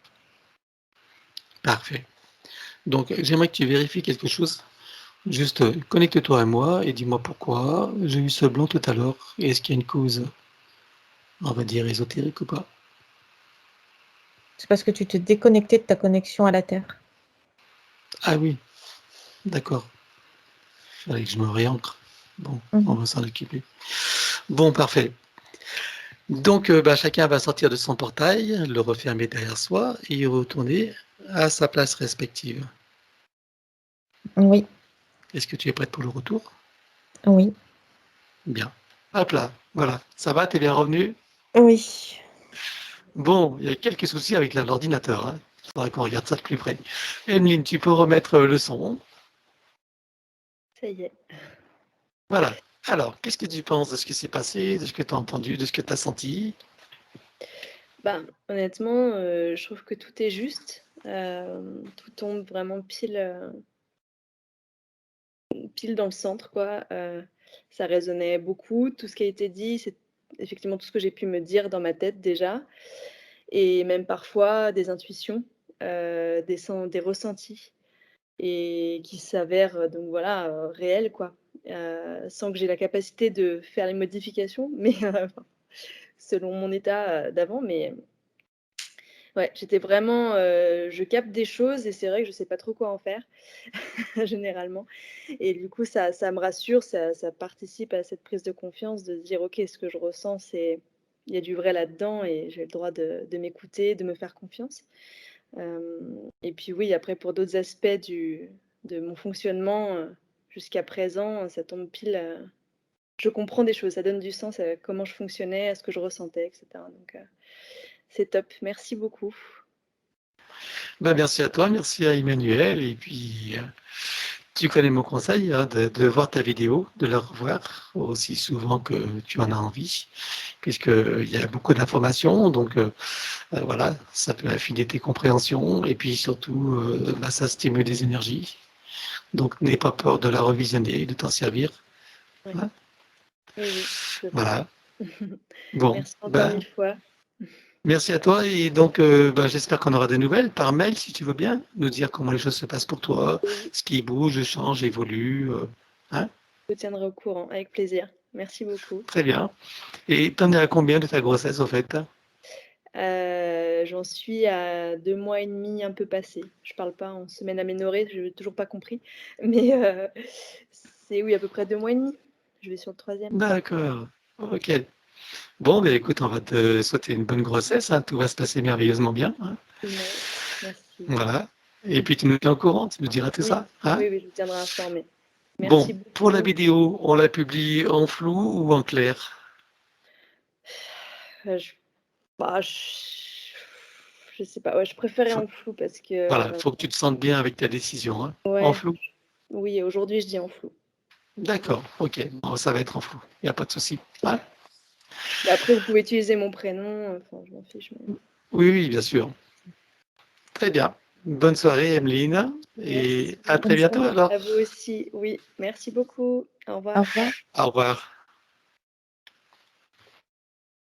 Parfait. Donc, j'aimerais que tu vérifies quelque chose. Juste connecte-toi à moi et dis-moi pourquoi j'ai eu ce blanc tout à l'heure. Est-ce qu'il y a une cause, on va dire, ésotérique ou pas? C'est parce que tu te déconnectais de ta connexion à la Terre. Ah oui, d'accord. Il fallait que je me réancre. Bon, on Mhm. va s'en occuper. Bon, parfait. Donc, chacun va sortir de son portail, le refermer derrière soi et y retourner à sa place respective. Oui, Est-ce que tu es prête pour le retour? oui, Bien. Hop là, voilà. Ça va, t'es bien revenu? oui. Bon, il y a quelques soucis avec l'ordinateur, hein. Il faudra qu'on regarde ça de plus près. Emeline, tu peux remettre le son. Ça y est. Voilà. Alors, qu'est-ce que tu penses de ce qui s'est passé, de ce que tu as entendu, de ce que tu as senti? Ben, honnêtement, je trouve que tout est juste. Tout tombe vraiment pile dans le centre, quoi. Ça résonnait beaucoup. Tout ce qui a été dit, c'est effectivement tout ce que j'ai pu me dire dans ma tête déjà et même parfois des intuitions, des ressentis et qui s'avèrent, donc voilà, réels, quoi. Sans que j'ai la capacité de faire les modifications, mais selon mon état, d'avant, mais ouais, j'étais vraiment, je capte des choses et c'est vrai que je sais pas trop quoi en faire généralement et du coup ça me rassure, ça participe à cette prise de confiance de se dire: «OK, ce que je ressens, c'est il y a du vrai là-dedans et j'ai le droit de m'écouter, de me faire confiance». Et puis oui, après pour d'autres aspects de mon fonctionnement, jusqu'à présent, ça tombe pile, je comprends des choses, ça donne du sens à comment je fonctionnais, à ce que je ressentais et cetera donc c'est top. Merci beaucoup. Ben, merci à toi, merci à Emmanuel. Et puis, tu connais mon conseil, hein, de voir ta vidéo, de la revoir aussi souvent que tu en as envie, puisqu'il y a beaucoup d'informations. Donc, voilà, ça peut affiner tes compréhensions. Et puis surtout, ça stimule les énergies. Donc, n'aie pas peur de la revisionner et de t'en servir. Oui, Hein. oui, oui, je ferai. Voilà. Bon, Merci encore ben, 1000 fois. merci à toi. Et donc, j'espère qu'on aura des nouvelles par mail, si tu veux bien, nous dire comment les choses se passent pour toi, Oui, ce qui bouge, change, évolue. Hein. je vous tiendrai au courant avec plaisir. Merci beaucoup. Très bien. Et t'en es à combien de ta grossesse, au fait? J'en suis à 2 mois et demi un peu passés. Je parle pas en semaine aménorrhée, je n'ai toujours pas compris, mais c'est oui, à peu près 2 mois et demi. Je vais sur le 3e. D'accord. Ok. Bon, ben écoute, on va te souhaiter une bonne grossesse, hein. Tout va se passer merveilleusement bien, hein. Ouais, merci. Voilà. Et puis tu nous tiens au courant, tu nous diras tout Oui, ça, hein. oui, oui, je vous tiendrai informé. Merci Bon, pour la beaucoup. vidéo, on la publie en flou ou en clair? Je bah, je sais pas, ouais, je préférais Faut- en flou parce que, Voilà, faut que tu te sentes bien avec ta décision, hein. En ouais, flou? oui, aujourd'hui, je dis en flou. D'accord, ok. Bon, ça va être en flou, il n'y a pas de souci, hein. Bah, après, vous pouvez utiliser mon prénom, enfin, je m'en fiche, mais Oui, oui, bien sûr. Très bien. Bonne soirée, Emeline, et merci. à très Bonne bientôt soirée. alors. À vous aussi, oui, merci beaucoup. Au Au revoir. revoir. Au revoir.